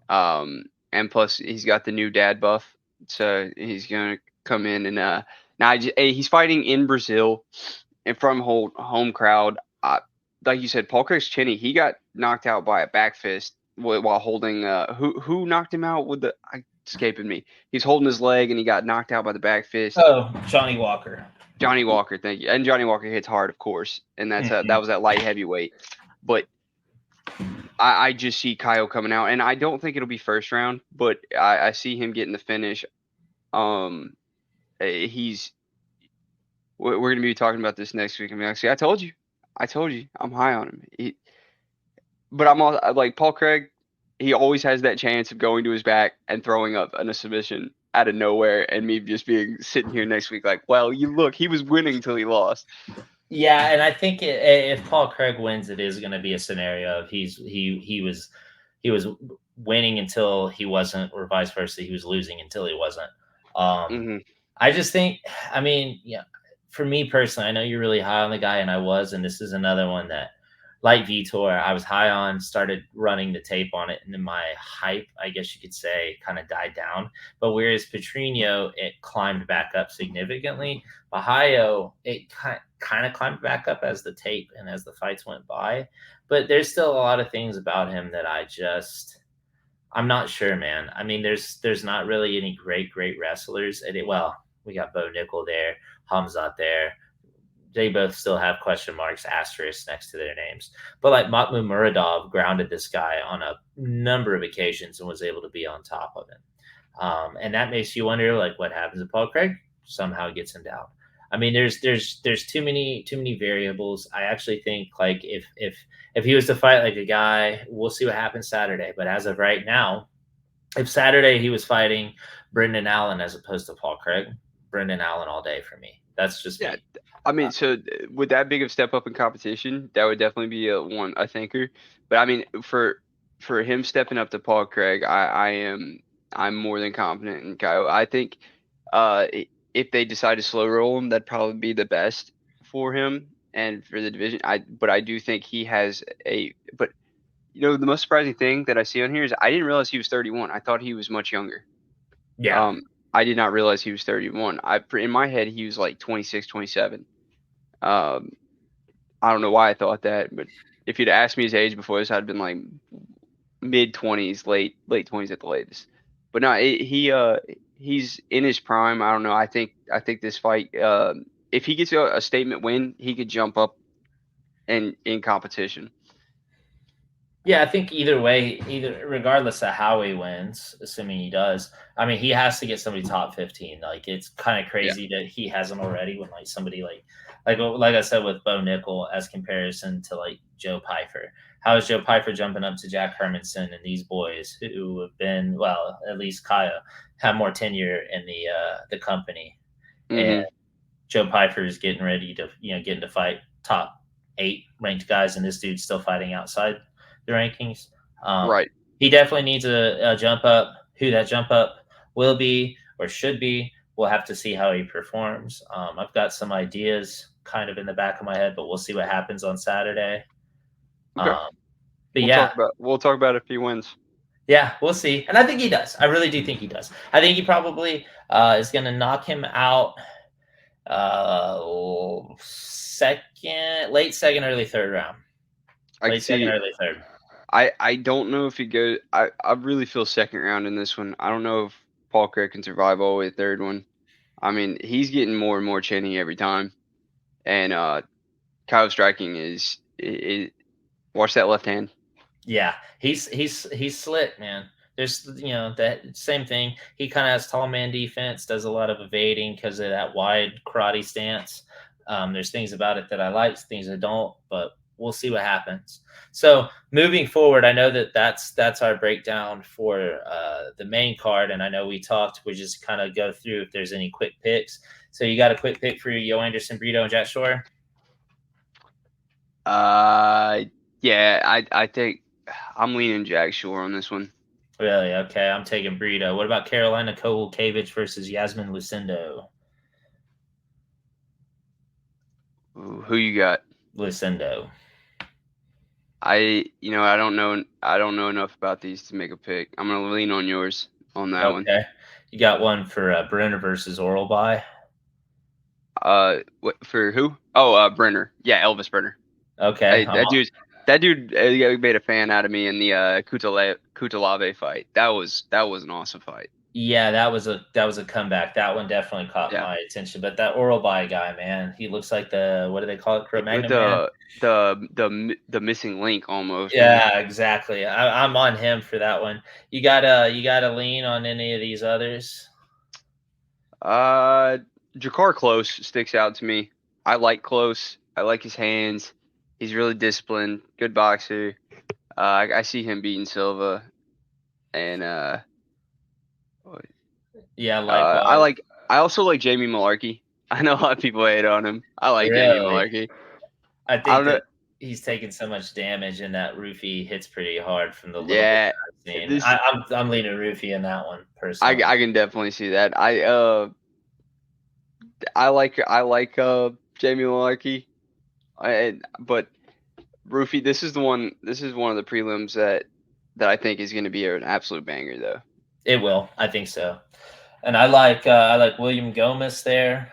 And plus he's got the new dad buff, so he's gonna come in and he's fighting in Brazil in front of home crowd. Like you said, Paul Craig's chinny. He got knocked out by a back fist while holding. Who knocked him out with the? Escaping me. He's holding his leg and he got knocked out by the back fist. Oh, Johnny Walker. Johnny Walker, thank you. And Johnny Walker hits hard, of course, and that was at light heavyweight. But I just see Kyle coming out, and I don't think it'll be first round, but I see him getting the finish. He's we're going to be talking about this next week. I mean, actually, I told you, I'm high on him. But I'm all like Paul Craig. He always has that chance of going to his back and throwing up in a submission out of nowhere, and me just being sitting here next week like, well, you look, he was winning until he lost. Yeah, and I think if Paul Craig wins, it is going to be a scenario of he was winning until he wasn't, or vice versa, he was losing until he wasn't. Mm-hmm. I just think, I mean, yeah, for me personally, I know you're really high on the guy, and I was, and this is another one that, like Vitor, I was high on, started running the tape on it, and then my hype, I guess you could say, kind of died down. But whereas Petrino, it climbed back up significantly. Bahio, it kind of climbed back up as the tape and as the fights went by. But there's still a lot of things about him that I'm not sure, man. I mean, there's not really any great wrestlers. Well, we got Bo Nickel there, Hamzat there. They both still have question marks, asterisks next to their names. But like Mahmoud Muradov grounded this guy on a number of occasions and was able to be on top of him. And that makes you wonder, like, what happens if Paul Craig somehow gets him down? I mean, there's too many variables. I actually think, like, if he was to fight like a guy, we'll see what happens Saturday. But as of right now, if Saturday he was fighting Brendan Allen as opposed to Paul Craig, Brendan Allen all day for me. That's just me. I mean, so with that big of step up in competition, that would definitely be a thinker. But I mean, for him stepping up to Paul Craig, I'm more than confident in Kyle. I think if they decide to slow roll him, that'd probably be the best for him and for the division. But I do think he has but The most surprising thing that I see on here is I didn't realize he was 31. I thought he was much younger. Yeah. Um, I did not realize he was 31. In my head he was like 26, 27. Um, I don't know why I thought that, but if you'd asked me his age before this, I'd been like mid 20s, late 20s at the latest. But no, he's in his prime. I don't know. I think this fight, if he gets a statement win, he could jump up in competition. Yeah, I think either way, either regardless of how he wins, assuming he does, I mean, he has to get somebody top 15. Like it's kind of Yeah. crazy that he hasn't already. When like somebody like I said with Bo Nickel as comparison to like Joe Pyfer. How is Joe Pyfer jumping up to Jack Hermanson and these boys who have been well, at least Kaya have more tenure in the company, and Hmm. Joe Pyfer is getting ready to getting to fight top 8 ranked guys, and this dude's still fighting outside the rankings. Right. He definitely needs a jump up. Who that jump up will be or should be, we'll have to see how he performs. I've got some ideas kind of in the back of my head, but we'll see what happens on Saturday. Okay. Um, but yeah, We'll talk about if he wins. yeah, we'll see. And I think he does. I really do think he does. I think he probably is going to knock him out late second, early third round. I can Late second, see. early third. I don't know if he goes. I really feel second round in this one. I don't know if Paul Craig can survive all the way to third one. I mean, he's getting more and more chinny every time, and Kyle striking is watch that left hand. Yeah, he's slick, man. There's that same thing. He kind of has tall man defense, does a lot of evading because of that wide karate stance. There's things about it that I like, things I don't, but we'll see what happens. So moving forward, I know that's our breakdown for the main card, and I know we talked. We just kind of go through if there's any quick picks. So you got a quick pick for Yo Anderson, Brito, and Jack Shore? Uh, yeah, I think I'm leaning Jack Shore on this one. Really? Okay, I'm taking Brito. What about Carolina Kowalkiewicz versus Yasmin Lucindo? Ooh, who you got? Lucindo. I don't know enough about these to make a pick. I'm gonna lean on yours on that one. Okay. You got one for Brenner versus Oral By. What for who? Oh, Brenner. Yeah, Elvis Brenner. Okay. Hey, that dude made a fan out of me in the Kutalave fight. That was an awesome fight. Yeah, that was a comeback. That one definitely caught Yeah, my attention. But that Oral By guy, man, he looks like the what do they call it? Cro-Magnon man. the missing link almost, man. Yeah, exactly. I'm on him for that one. You got to lean on any of these others. Uh, Jakar Close sticks out to me. I like Close. I like his hands. He's really disciplined. Good boxer. I see him beating Silva, and Yeah, I likewise. like. I also like Jamie Malarkey. I know a lot of people hate on him. I like Jamie Really. Malarkey. I I think don't know. that he's taken so much damage, and that roofie hits pretty hard from the little bit Yeah, that I've seen. this I'm leaning roofie in that one I personally. I can definitely see that. I like Jamie Malarkey. But Rufy, this is the one. This is one of the prelims that I think is going to be an absolute banger, though. It will, I think so, and I like William Gomez there.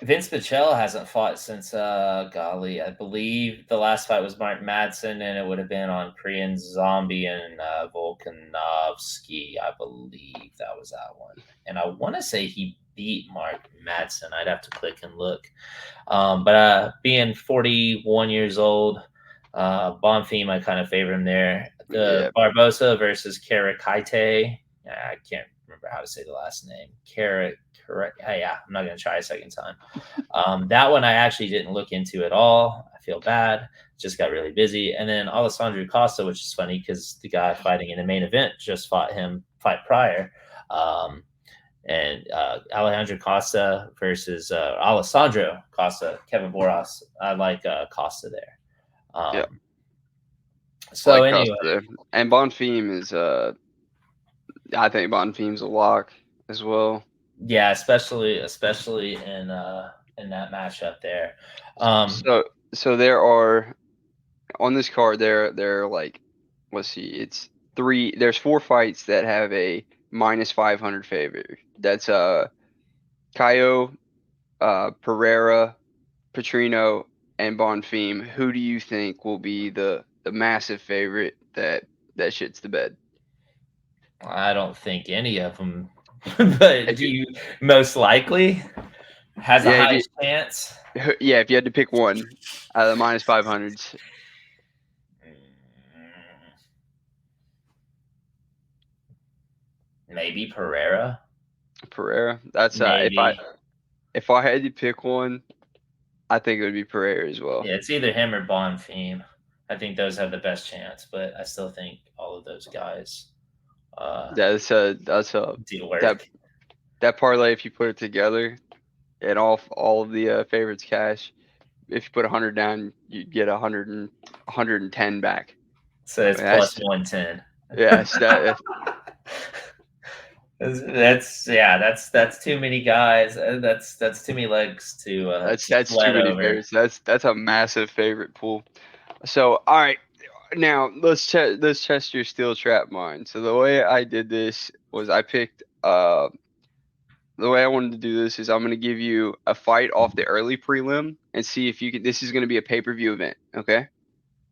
Vince Pichel hasn't fought since golly, I believe the last fight was Mark Madsen, and it would have been on Korean Zombie and Volkanovski. I believe that was that one, and I want to say he beat Mark Madsen. I'd have to click and look. But being 41 years old, Bonfim, I kind of favor him there. The Yeah, Barbosa versus Karakaite. I can't remember how to say the last name. Correct. Yeah, I'm not going to try a second time. That one I actually didn't look into at all. I feel bad. Just got really busy. And then Alessandro Costa, which is funny because the guy fighting in the main event just fought him fight prior. Um, and Alejandro Costa versus Alessandro Costa, Kevin Boras. I like Costa there. yeah, I So like Costa anyway, there. And Bonfim is I think Bonfim's a lock as well. yeah, especially in that matchup there. Um, So there are on this card, there are like, let's see, it's three. There's four fights that have a -500 favorite. That's Caio, Pereira, Petrino, and Bonfim. Who do you think will be the massive favorite that shits the bed? I don't think any of them, but If do you, you most likely has the yeah, if you, highest chance? yeah, if you had to pick one out of the -500s, Maybe Pereira. Pereira. That's Maybe. if I had to pick one, I think it would be Pereira as well. Yeah, it's either him or Bonfim. I think those have the best chance, but I still think all of those guys That's a do that work. that parlay. If you put it together and all of the favorites cash, if you put 100 down, you get 110 back. So it's plus That's 110. yes, that That's too many guys. That's too many legs to that's too sled many over. favorites. That's a massive favorite pool. So all right, now let's test your steel trap mind. So the way I did this was I picked the way I wanted to do this is I'm going to give you a fight off the early prelim and see if you can. This is going to be a pay-per-view event, okay?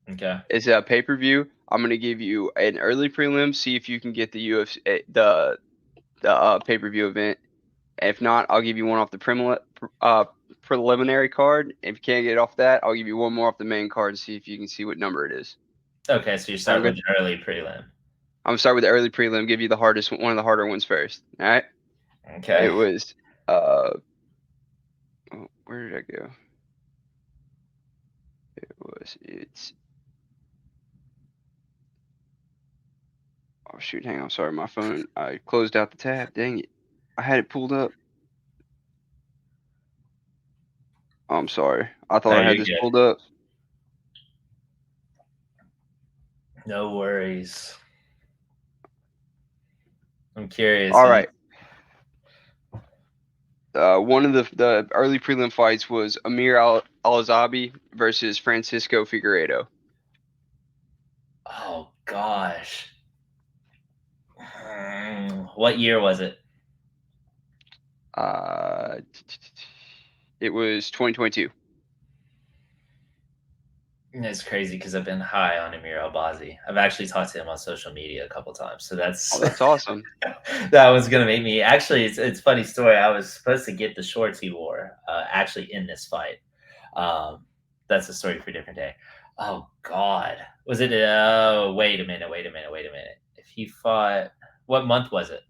Okay. It's a pay-per-view. I'm going to give you an early prelim, see if you can get the UFC the pay-per-view event. If not, I'll give you one off the preliminary card. If you can't get off that, I'll give you one more off the main card and see if you can see what number it is. Okay, so you're Sound starting with good? an early prelim. I'm gonna start with the early prelim. Give you the hardest one of the harder ones first. All right. It Okay. was where did I go? It's oh shoot, hang on, sorry, my phone. I closed out the tab. Dang it. I had it pulled up. Oh, I'm sorry. I thought No, I had you're this good. pulled up. No worries. I'm curious. All right. One of the early prelim fights was Amir Al-Azabi versus Francisco Figueiredo. Oh gosh. What year was it? Uh, it was 2022. It's crazy because I've been high on Amir Albazi. I've actually talked to him on social media a couple times, so that's Oh, that's awesome. that one's gonna make me. Actually, it's a funny story. I was supposed to get the shorts he wore actually in this fight. Um, that's a story for a different day. Oh God, was it? Oh, wait a minute. Wait a minute. Wait a minute. If he fought, what month was it?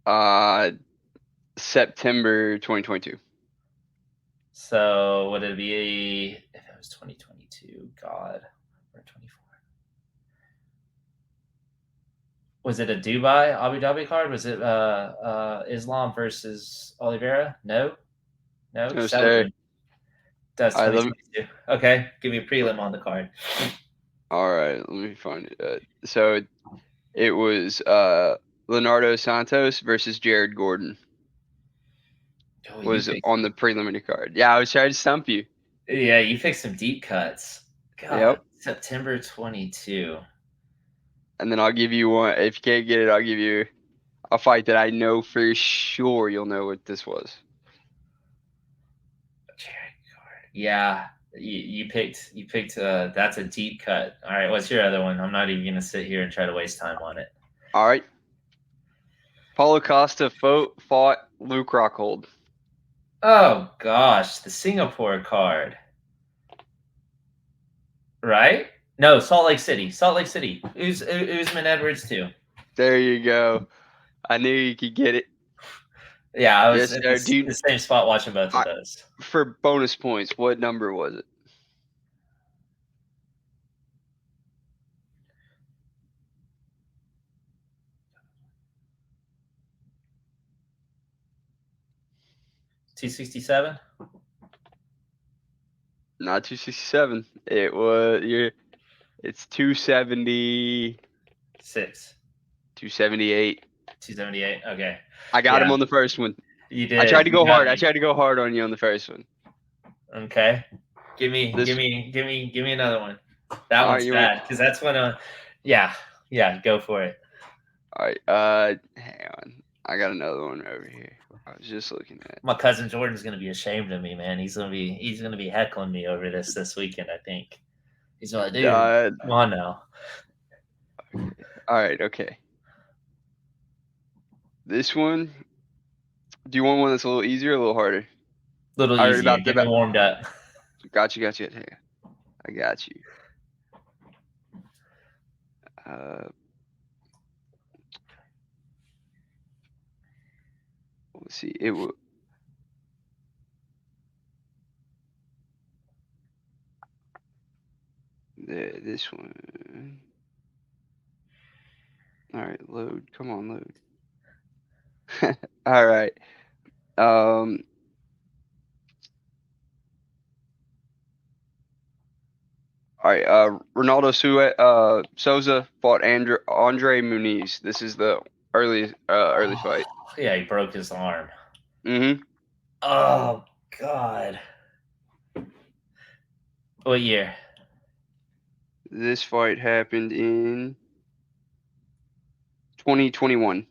Uh, September 2022. So would it be if it was 2022? God, or 24? Was it a Dubai, Abu Dhabi card? Was it Islam versus Oliveira? No, no, No, because that would have sir. been that's All right, 2022. Okay, give me a prelim on the card. all right, let me find it. So it was Leonardo Santos versus Jared Gordon Oh, you was picked. on the preliminary card. Yeah, I was trying to stump you. Yeah, you picked some deep cuts. God, Yep. September 22. And then I'll give you one. If you can't get it, I'll give you a fight that I know for sure you'll know what this was. Yeah, you picked that's a deep cut. All right, what's your other one? I'm not even gonna sit here and try to waste time on it. All right. Paulo Costa fought Luke Rockhold. Oh gosh, the Singapore card. Right? No, Salt Lake City. Salt Lake City. Usman Edwards too. There you go. I knew you could get it. Yeah, I was Yes, in sir. the same spot watching both of those. For bonus points, what number was it? $267? Not 267. It was it's 270, 6. 278. 278. Okay. I got him Yeah, on the first one. you I tried did. to You go got hard. I me. tried to go hard on you on the first one. Okay. Give me, This. give me, give me, give me another one. That All right, one's you want? bad because that's when. Yeah, yeah. Go for it. All right. Hang on. I got another one over here. I was just looking at. My cousin Jordan's gonna be ashamed of me, man. He's gonna be heckling me over this weekend. I think he's like, dude, come on now. Okay. All right. Okay. This one. Do you want one that's a little easier or a little harder? Little I already easier. about Get me the. warmed up. Got you. Got you. Hang on. I got you. Uh, let's see. It will. This one. All right. Load. Come on, load. All right. Um. All right. Ronaldo Souza fought Andre Muniz. This is the early fight. Yeah, he broke his arm. Mm-hmm. Oh God. What year? This fight happened in 2021.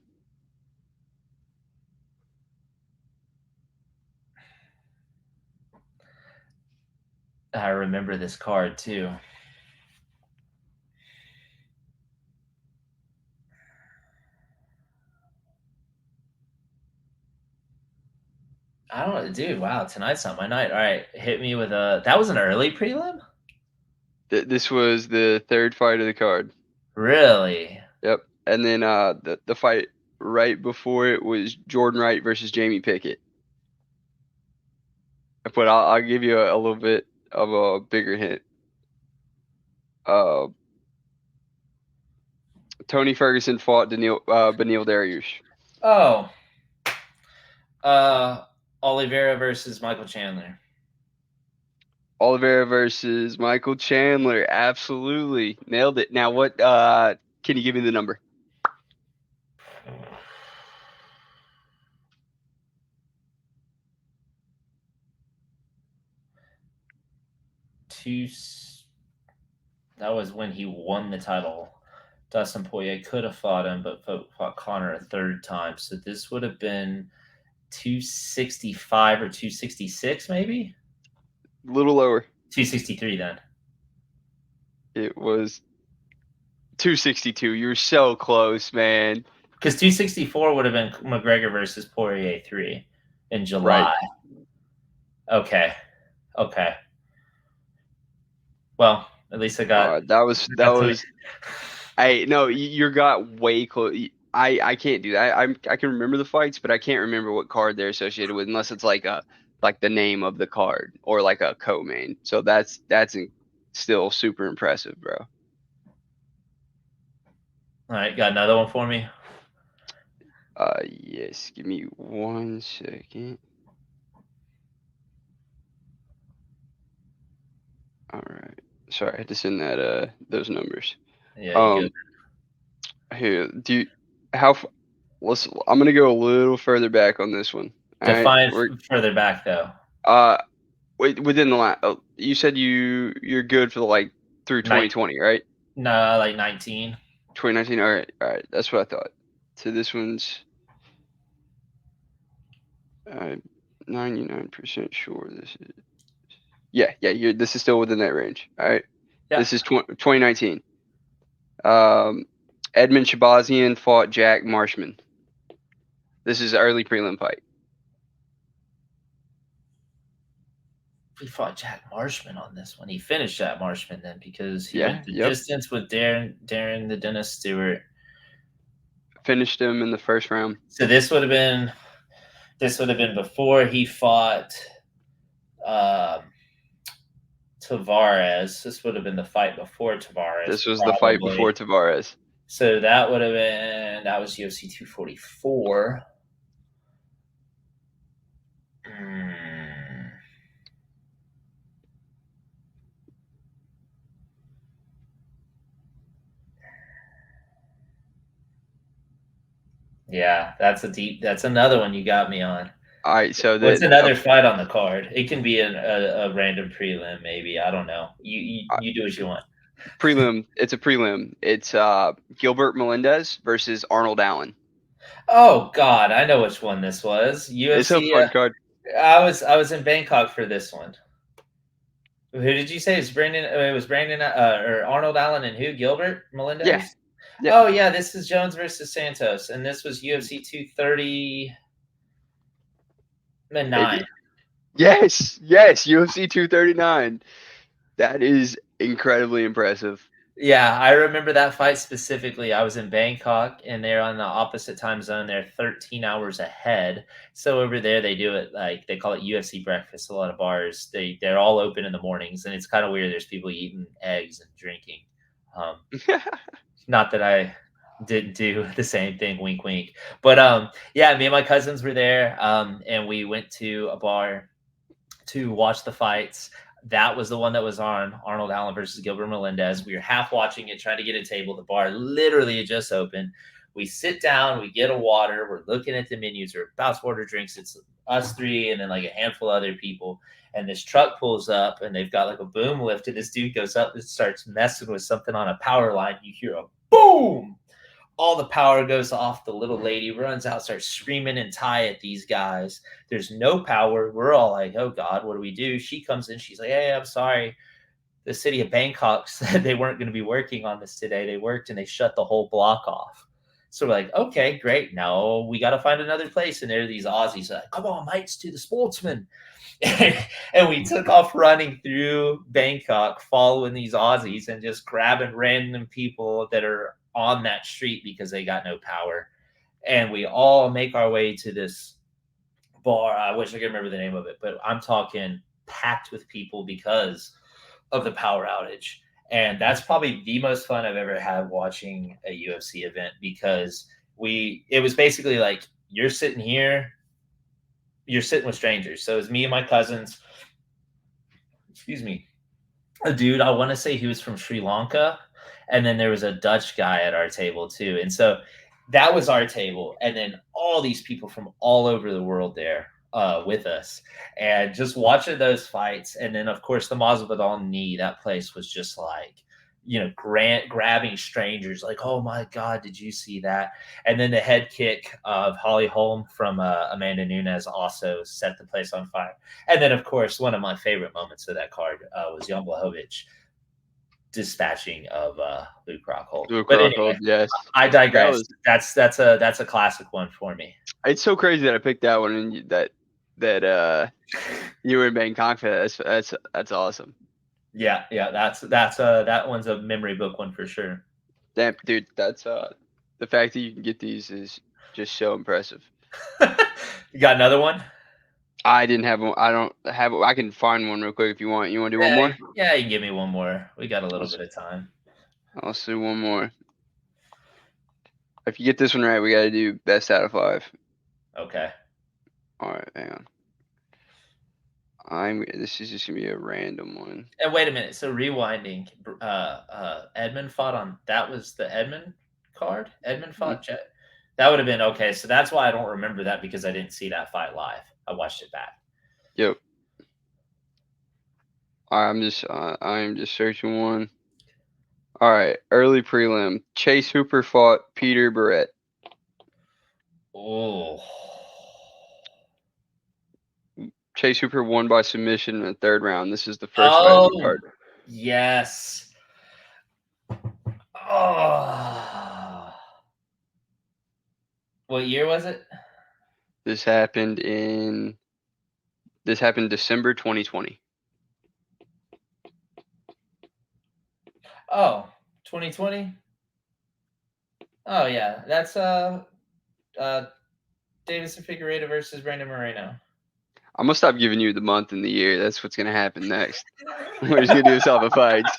I remember this card too. I don't know, dude. Wow, tonight's not my night. All right, hit me with a. That was an early prelim. This was the third fight of the card. Really? Yep. And then the fight right before it was Jordan Wright versus Jamie Pickett. But I'll give you a little bit of a bigger hint. Uh, Tony Ferguson fought Beneil Dariush. Oh, uh, Oliveira versus Michael Chandler. Oliveira versus Michael Chandler. Absolutely. Nailed it. Now what can you give me the number? Two. That was when he won the title. Dustin Poirier could have fought him, but fought Connor a third time. So this would have been 265 or 266, maybe A little lower. 263 then. It was 262. You're so close, man. Because 264 would have been McGregor versus Poirier 3 in Right. July. Okay. Okay. Well, at least I got. That was I that got some. was. I no, you got way close. I can't do that. I can remember the fights, but I can't remember what card they're associated with unless it's like the name of the card or like a co-main. So still super impressive, bro. All right, got another one for me. Yes. Give me 1 second. All right. Sorry, I had to send that those numbers. Yeah, you good. Here, do you how f- let's I'm gonna go a little further back on this one. All right. Define further back though. Uh wait, within the last you said you're good for the like through Night. 2020, right? No, like 19. 2019. All right. All right. That's what I thought. So this one's 99% sure this is. Yeah, this is still within that range. All right. Yeah. This is 2019. Edmund Shabazian fought Jack Marshman. This is an early prelim fight. He fought Jack Marshman on this one. He finished Jack Marshman then because he Yeah, went the yep. distance with Darren the Dennis Stewart. Finished him in the first round. So this would have been before he fought Tavares. This would have been the fight before Tavares. This was the fight before Tavares. So that would have been was UFC 244. Yeah, that's another one you got me on. All right, so What's another fight on the card? It can be a random prelim, maybe. I don't know. You do what you want. prelim. It's a prelim. It's Gilbert Melendez versus Arnold Allen. Oh God, I know which one this was. It's a UFC. fun card. I was in Bangkok for this one. Who did you say? It was Brandon or Arnold Allen and who? Gilbert Yeah, Melendez. yeah, Oh yeah, this is Jones versus Santos, and this was UFC 239. yes, UFC 239. That is incredibly impressive. Yeah, I remember that fight specifically. I was in Bangkok and they're on the opposite time zone. They're 13 hours ahead. So over there they do it like they call it UFC breakfast. A lot of bars. They're all open in the mornings and it's kind of weird. There's people eating eggs and drinking. Um, not that I didn't do the same thing, wink wink. But yeah, me and my cousins were there and we went to a bar to watch the fights. That was the one that was on Arnold Allen versus Gilbert Melendez. We were half watching it, trying to get a table. The bar literally had just opened. We sit down, we get a water, we're looking at the menus, we're about to order drinks. It's us three and then like a handful of other people. And this truck pulls up and they've got like a boom lift, and this dude goes up and starts messing with something on a power line. You hear a boom, all the power goes off. The little lady runs out, starts screaming and tie at these guys. There's no power. We're all like, oh God, what do we do? She comes in. She's like, hey, I'm sorry. The city of Bangkok said they weren't going to be working on this today. They worked and they shut the whole block off. So we're like, okay, great. Now we got to find another place. And there are these Aussies like, come on, mates, to the Sportsman. And we took off running through Bangkok, following these Aussies and just grabbing random people that are on that street because they got no power. And we all make our way to this bar. I wish I could remember the name of it, but I'm talking packed with people because of the power outage. And that's probably the most fun I've ever had watching a UFC event because it was basically like you're sitting here, you're sitting with strangers. So it was me and my cousins, excuse me, a dude, I want to say he was from Sri Lanka. And then there was a Dutch guy at our table too. And so that was our table. And then all these people from all over the world there with us. And just watching those fights. And then, of course, the Masvidal knee, that place was just like, grabbing strangers like, oh my God, did you see that? And then the head kick of Holly Holm from Amanda Nunes also set the place on fire. And then, of course, one of my favorite moments of that card was Jan Blachowicz dispatching of Luke Rockhold. Luke But Rockhold, anyway, yes. I digress. That's a classic one for me. It's so crazy that I picked that one and that you were in Bangkok for that. That's awesome. Yeah, that one's a memory book one for sure. Damn, dude, that's the fact that you can get these is just so impressive. You got another one? I didn't have one. I don't have. I can find one real quick if you want. You want to do one more? Yeah, you can give me one more. We got a little bit of time. Let's do one more. If you get this one right, we got to do best out of 5. Okay. All right, hang on. This is just gonna be a random one. And wait a minute. So rewinding, Edmund fought on that was the Edmund card. Edmund fought Jet. That would have been okay. So that's why I don't remember that because I didn't see that fight live. I watched it back. Yep. I'm just searching one. All right, early prelim. Chase Hooper fought Peter Barrett. Oh. Chase Hooper won by submission in the 3rd round. This is the first fight of the card. Yes. Oh. What year was it? This happened December 2020. Oh, 2020? Oh yeah. That's Davison Figueiredo versus Brandon Moreno. I'm gonna stop giving you the month and the year. That's what's gonna happen next. We're just gonna do this off of fights.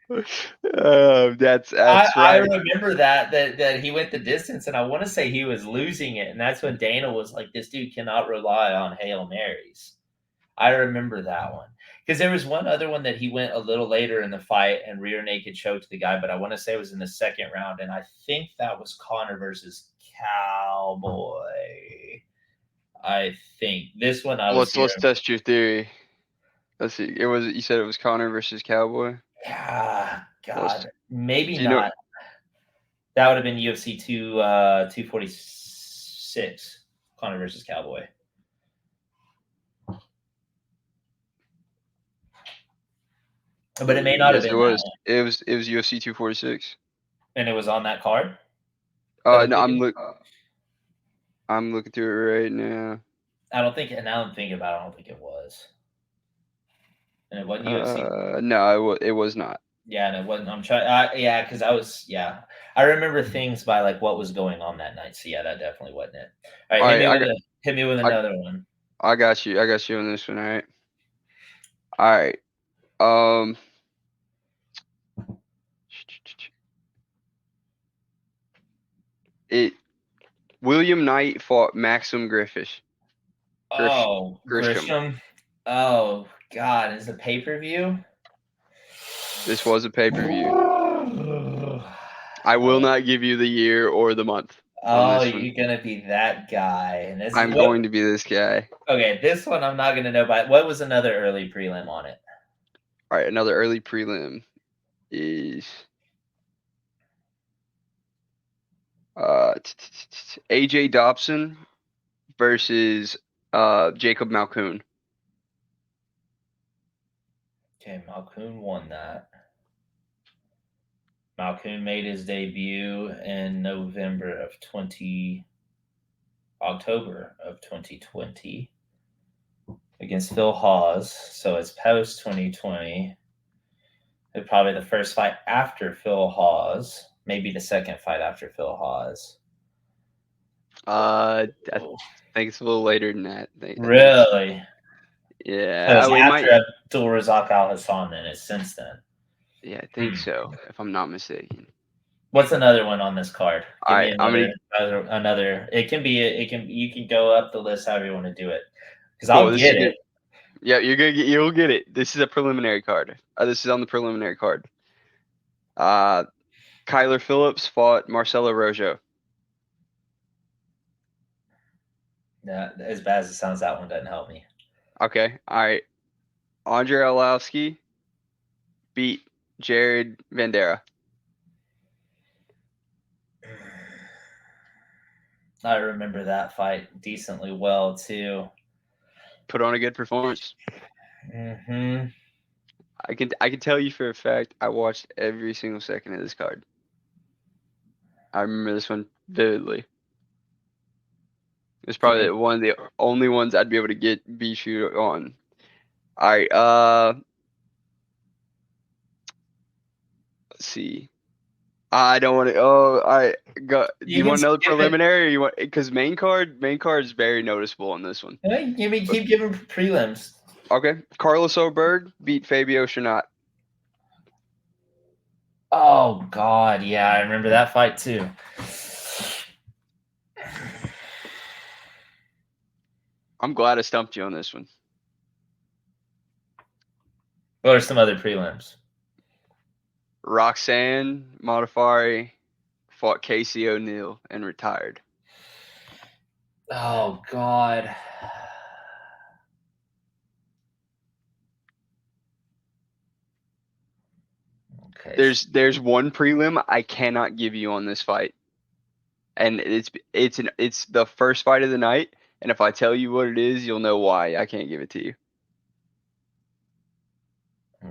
That's right. I remember that he went the distance, and I want to say he was losing it, and that's when Dana was like, "This dude cannot rely on Hail Marys." I remember that one because there was one other one that he went a little later in the fight and rear naked choked the guy, but I want to say it was in the 2nd round, and I think that was Connor versus Cowboy. I think this one I was Let's here. test your theory. Let's see. You said it was Connor versus Cowboy. Yeah, Let's. God, maybe Do you know? not. That would have been UFC 246, Connor versus Cowboy. But it may not have Yes, it been that was. one. It was UFC 246. And it was on that card that I'm No, thinking. I'm looking through it right now. I don't think, and now I'm thinking about it, I don't think it was. And it wasn't UFC. No, it was not. Yeah, and it wasn't. I'm trying. Yeah, because I remember things by like what was going on that night. So yeah, that definitely wasn't it. All right, All right, hit me with I another one. I got you. I got you on this one. All right. All right. Um. It William Knight fought Maxim Griffith. Oh, Grisham. Grisham. Oh God, is it pay per view? This was a pay-per-view. I will not give you the year or the month on Oh, this one. you're gonna be that guy, and this is I'm what. going to be this guy. Okay, this one I'm not gonna know. But what was another early prelim on it? All right, another early prelim is AJ Dobson versus Jacob Malkoon. Okay, Malkoon won that. Malkoon made his debut in October of 2020 against Phil Hawes. So it's post 2020. Probably the first fight after Phil Hawes, maybe the second fight after Phil Hawes. I think it's a little later than that. I think it's Really? So yeah. it's It might. after Abdul Razak Al Hassan, then it's since then. Yeah, I think Hmm. so, if I'm not mistaken. What's another one on this card? All Give me right, I'm gonna. another. It can be. It can. You can go up the list however you want to do it, because Cool. I'll This is get good. it. Yeah, you'll get it. This is a preliminary card. This is on the preliminary card. Uh, Kyler Phillips fought Marcelo Rojo. Yeah, as bad as it sounds, that one doesn't help me. Okay. All right. Andre Arlovsky beat Jared Vandera. I remember that fight decently well too. Put on a good performance. Hmm. I can tell you for a fact I watched every single second of this card. I remember this one vividly. It's Give probably me. one of the only ones I'd be able to beat you on. All right. Let's see. I don't want to. Oh, I got. Do You you can want another skip it. preliminary, or you want? Because main card is very noticeable on this one. Hey, But, keep giving prelims. okay, Carlos Oberg beat Fabio Chanat. Oh God, yeah, I remember that fight too. I'm glad I stumped you on this one. What are some other prelims? Roxanne Modafari fought Casey O'Neill and retired. Oh God. Okay. There's one prelim I cannot give you on this fight, and it's the first fight of the night. And if I tell you what it is, you'll know why I can't give it to you.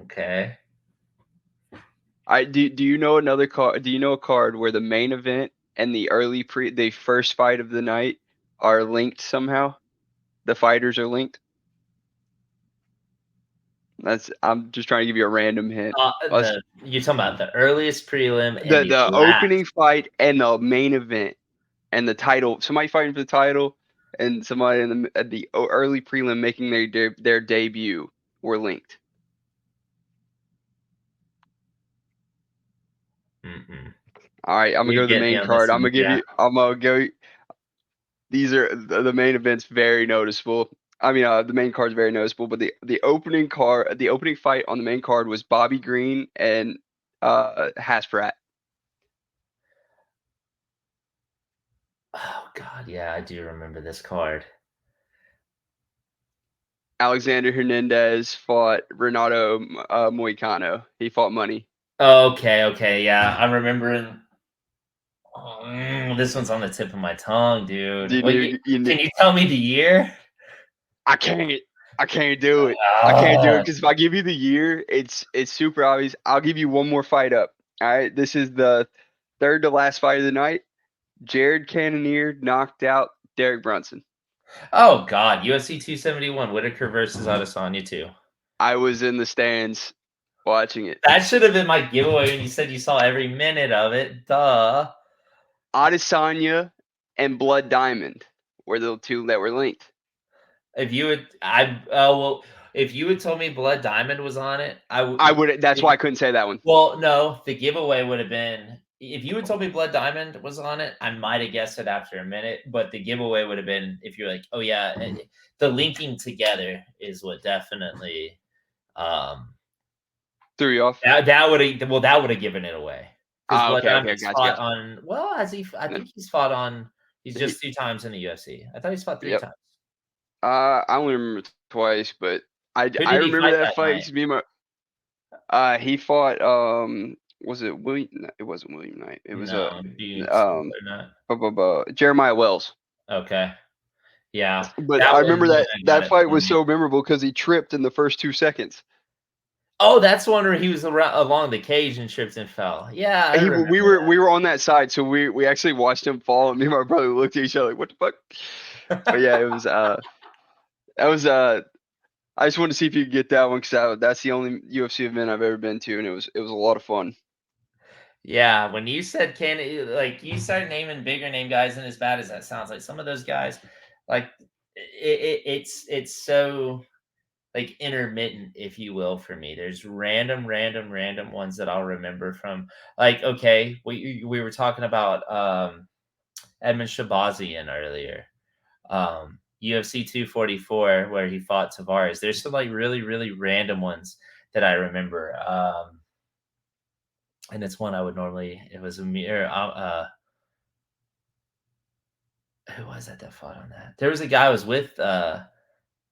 Okay. Do you know another card? Do you know a card where the main event and the first fight of the night are linked somehow? The fighters are linked. I'm just trying to give you a random hint. You talking about the earliest prelim and the The last? opening fight and the main event and the title. Somebody fighting for the title and somebody in the early prelim making their debut were linked. Mm-mm. All right, I'm gonna You go to the get me main on this card. one, yeah. I'm gonna go. These are the main events very noticeable. I mean, the main card is very noticeable, but the opening fight on the main card was Bobby Green and Hasbrat. Oh God, yeah, I do remember this card. Alexander Hernandez fought Renato Moicano. He fought money. Okay, yeah, I'm remembering. This one's on the tip of my tongue, dude. Can you tell me the year? I can't. I can't do it. I can't do it Ah, because if I give you the year, it's super obvious. I'll give you one more fight up. All right, this is the third to last fight of the night. Jared Cannonier knocked out Derek Brunson. oh God, UFC 271, Whitaker versus Adesanya 2. I was in the stands watching it. That should have been my giveaway when you said you saw every minute of it. Duh. Adesanya and Blood Diamond were the two that were linked. If you had, I well, if you had told me Blood Diamond was on it, I I would. would. That's why I couldn't say that one. Well, no, the giveaway would have been if you had told me Blood Diamond was on it, I might have guessed it after a minute, but the giveaway would have been if you're like, oh yeah, the linking together is what definitely um Threw you off. that would have that would have given it away because Blood Okay, Diamond's gotcha, fought gotcha. on has he? I No, think he's fought on. He's he, just 2 times in the UFC. I thought he's fought 3 yep. times. I only remember twice, but Who I did he remember fight that that fight night? 'cause me and my he fought was it William? No, it wasn't William Knight. It was No, do you um or not? Jeremiah Wells. Okay, yeah, But that I one remember wouldn't that have got that it fight for was me. so memorable because he tripped in the first 2 seconds. Oh, that's the one where he was along the cage and tripped and fell. Yeah, I remember We were on that side, so we actually watched him fall, and me and my brother looked at each other like, "What the fuck?" But that. yeah, it was that was I just wanted to see if you could get that one because that's the only UFC event I've ever been to, and it was a lot of fun. Yeah, when you said like you started naming bigger name guys, and as bad as that sounds, like some of those guys, like it's so like intermittent, if you will, for me. There's random ones that I'll remember from. Like, okay, we were talking about Edmund Shabazian earlier. UFC 244 where he fought Tavares. There's some like really random ones that I remember. And it's one I would normally it was a mirror who was that fought on that? There was a guy I was with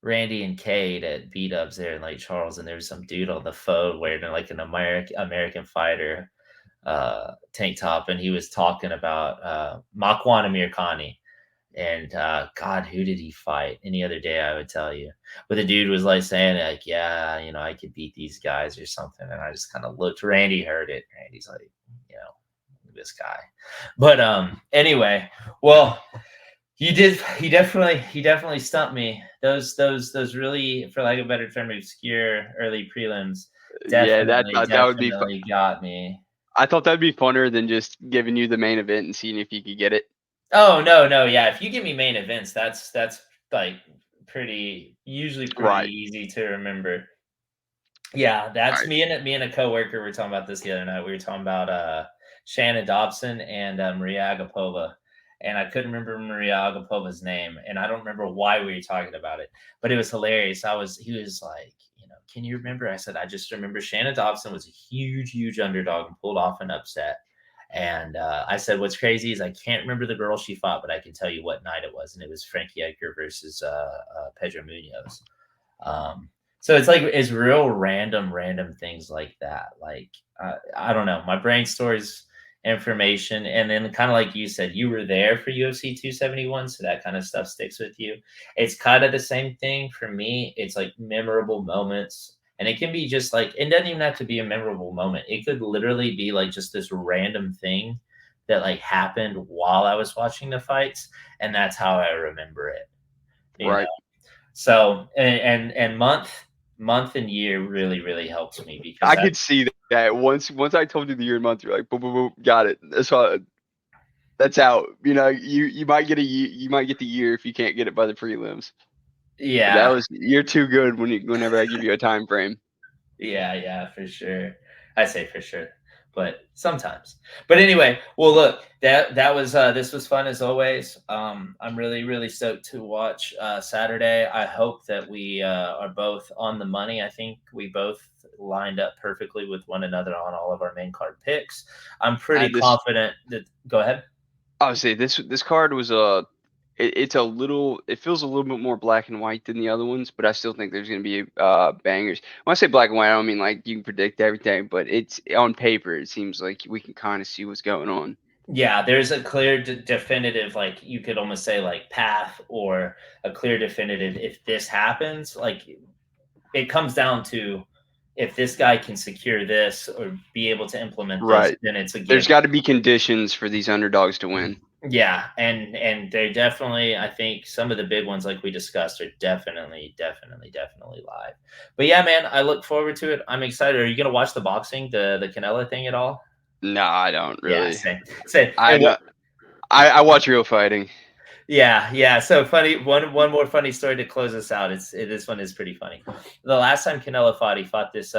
Randy and Cade at B Dubs there in Lake Charles, and there was some dude on the phone wearing like an American fighter tank top, and he was talking about Makwan Amirkhani. And God, who did he fight? Any other day, I would tell you. But the dude was like saying, like, yeah, I could beat these guys or something. And I just kind of looked. Randy heard it. Randy's like, you know, this guy. But anyway, well, he definitely stumped me. Those really, for lack of a better term, obscure early prelims Yeah, that would be fun. definitely got me. I thought that'd be funner than just giving you the main event and seeing if you could get it. Oh no, yeah. If you give me main events, that's like usually pretty Right. easy to remember. Yeah, All that's right. me and a coworker were talking about this the other night. We were talking about Shannon Dobson and Maria Agapova. And I couldn't remember Maria Agapova's name, and I don't remember why we were talking about it, but it was hilarious. He was like, can you remember? I said, I just remember Shannon Dobson was a huge underdog and pulled off an upset. And I said, what's crazy is I can't remember the girl she fought, but I can tell you what night it was, and it was Frankie Edgar versus Pedro Munoz. So it's real random things like that. Like I don't know, my brain stores information, and then kind of like you said, you were there for UFC 271, so that kind of stuff sticks with you. It's kind of the same thing for me. It's like memorable moments, and it can be just like it doesn't even have to be a memorable moment. It could literally be like just this random thing that like happened while I was watching the fights, and that's how I remember it. You know, Right. so and month and year really helps me because I that could see that. Once I told you the year and month, you're like, boom, boom, boom, got it. That's out. You might get you might get the year if you can't get it by the prelims. But yeah. you're too good whenever I give you a time frame. Yeah, for sure. I say for sure, but sometimes. But anyway, well, look, that was this was fun as always. I'm really stoked to watch Saturday. I hope that we are both on the money. I think we both lined up perfectly with one another on all of our main card picks. I'm pretty This confident that. Go ahead. Obviously this card was it's a little. It feels a little bit more black and white than the other ones, but I still think there's going to be bangers. When I say black and white, I don't mean like you can predict everything, but it's on paper. It seems like we can kind of see what's going on. Yeah, there's a clear definitive, like you could almost say like path, or a clear definitive, if this happens, like it comes down to, if this guy can secure this or be able to implement this, Right. then it's a There's given. got to be conditions for these underdogs to win. Yeah, and they definitely, I think some of the big ones like we discussed are definitely live. But yeah, man, I look forward to it. I'm excited. Are you gonna watch the boxing, the Canelo thing at all? No, I don't Yeah, really. same. Same. I know. I watch real fighting. Yeah, yeah. So funny. One more funny story to close us out. This one is pretty funny. The last time Canelo fought, he fought this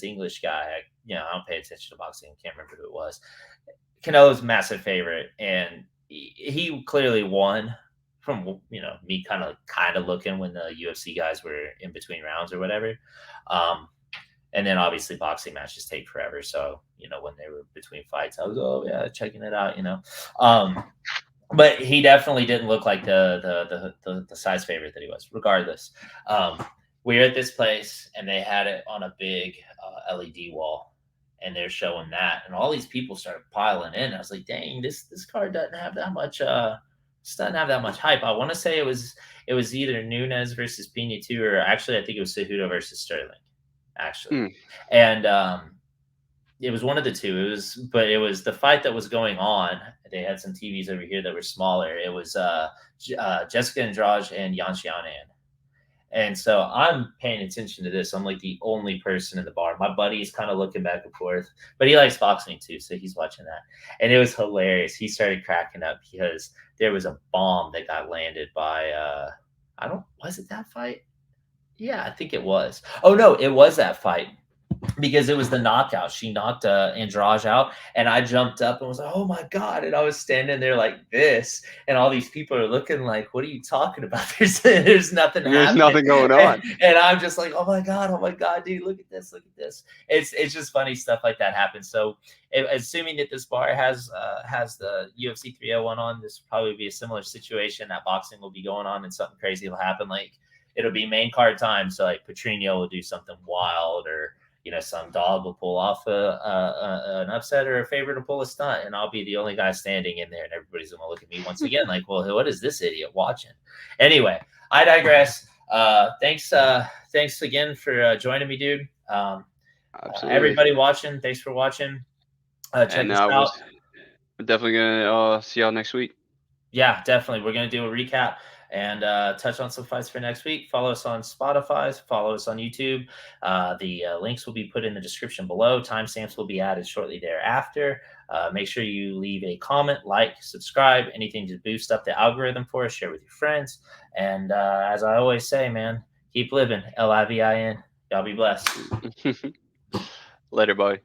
English guy. I don't pay attention to boxing. Can't remember who it was. Canelo's massive favorite, and he clearly won from me kind of looking when the UFC guys were in between rounds or whatever. And then obviously boxing matches take forever. So when they were between fights, I was, oh yeah, checking it out. But he definitely didn't look like the size favorite that he was. Regardless, we were at this place and they had it on a big LED wall, and they're showing that, and all these people started piling in. I was like, dang, this card doesn't have that much. Doesn't have that much hype. I want to say it was either Nunes versus Pena 2, or actually I think it was Cejudo versus Sterling, actually, Hmm. and it was one of the two. It was the fight that was going on. They had some TVs over here that were smaller. It was Jessica Andrade and Yan Xiaonan. And so I'm paying attention to this. I'm like the only person in the bar. My buddy's kind of looking back and forth, but he likes boxing too, so he's watching that. And it was hilarious. He started cracking up because there was a bomb that got landed by I don't was it that fight? Yeah, I think it was. Oh no, it was that fight, because it was the knockout. She knocked Andrade out, and I jumped up and was like, "Oh my god!" And I was standing there like this, and all these people are looking like, "What are you talking about?" There's nothing There's happening, nothing going and, on. and I'm just like, oh my god, dude, look at this, look at this." It's just funny stuff like that happens. So, assuming that this bar has the UFC 301 on, this will probably be a similar situation. That boxing will be going on, and something crazy will happen. Like it'll be main card time, so like Petrino will do something wild, or some dog will pull off an upset, or a favorite to pull a stunt, and I'll be the only guy standing in there, and everybody's going to look at me once again like, well, what is this idiot watching? Anyway, I digress. Thanks again for joining me, dude. Absolutely. Everybody watching, thanks for watching. Check And us out. we're definitely gonna see y'all next week. Yeah, definitely. We're going to do a recap and touch on some fights for next week. Follow us on Spotify. Follow us on YouTube. The links will be put in the description below. Timestamps will be added shortly thereafter. Make sure you leave a comment, like, subscribe, anything to boost up the algorithm for us. Share with your friends. And as I always say, man, keep living. LIVIN. Y'all be blessed. Later, bye.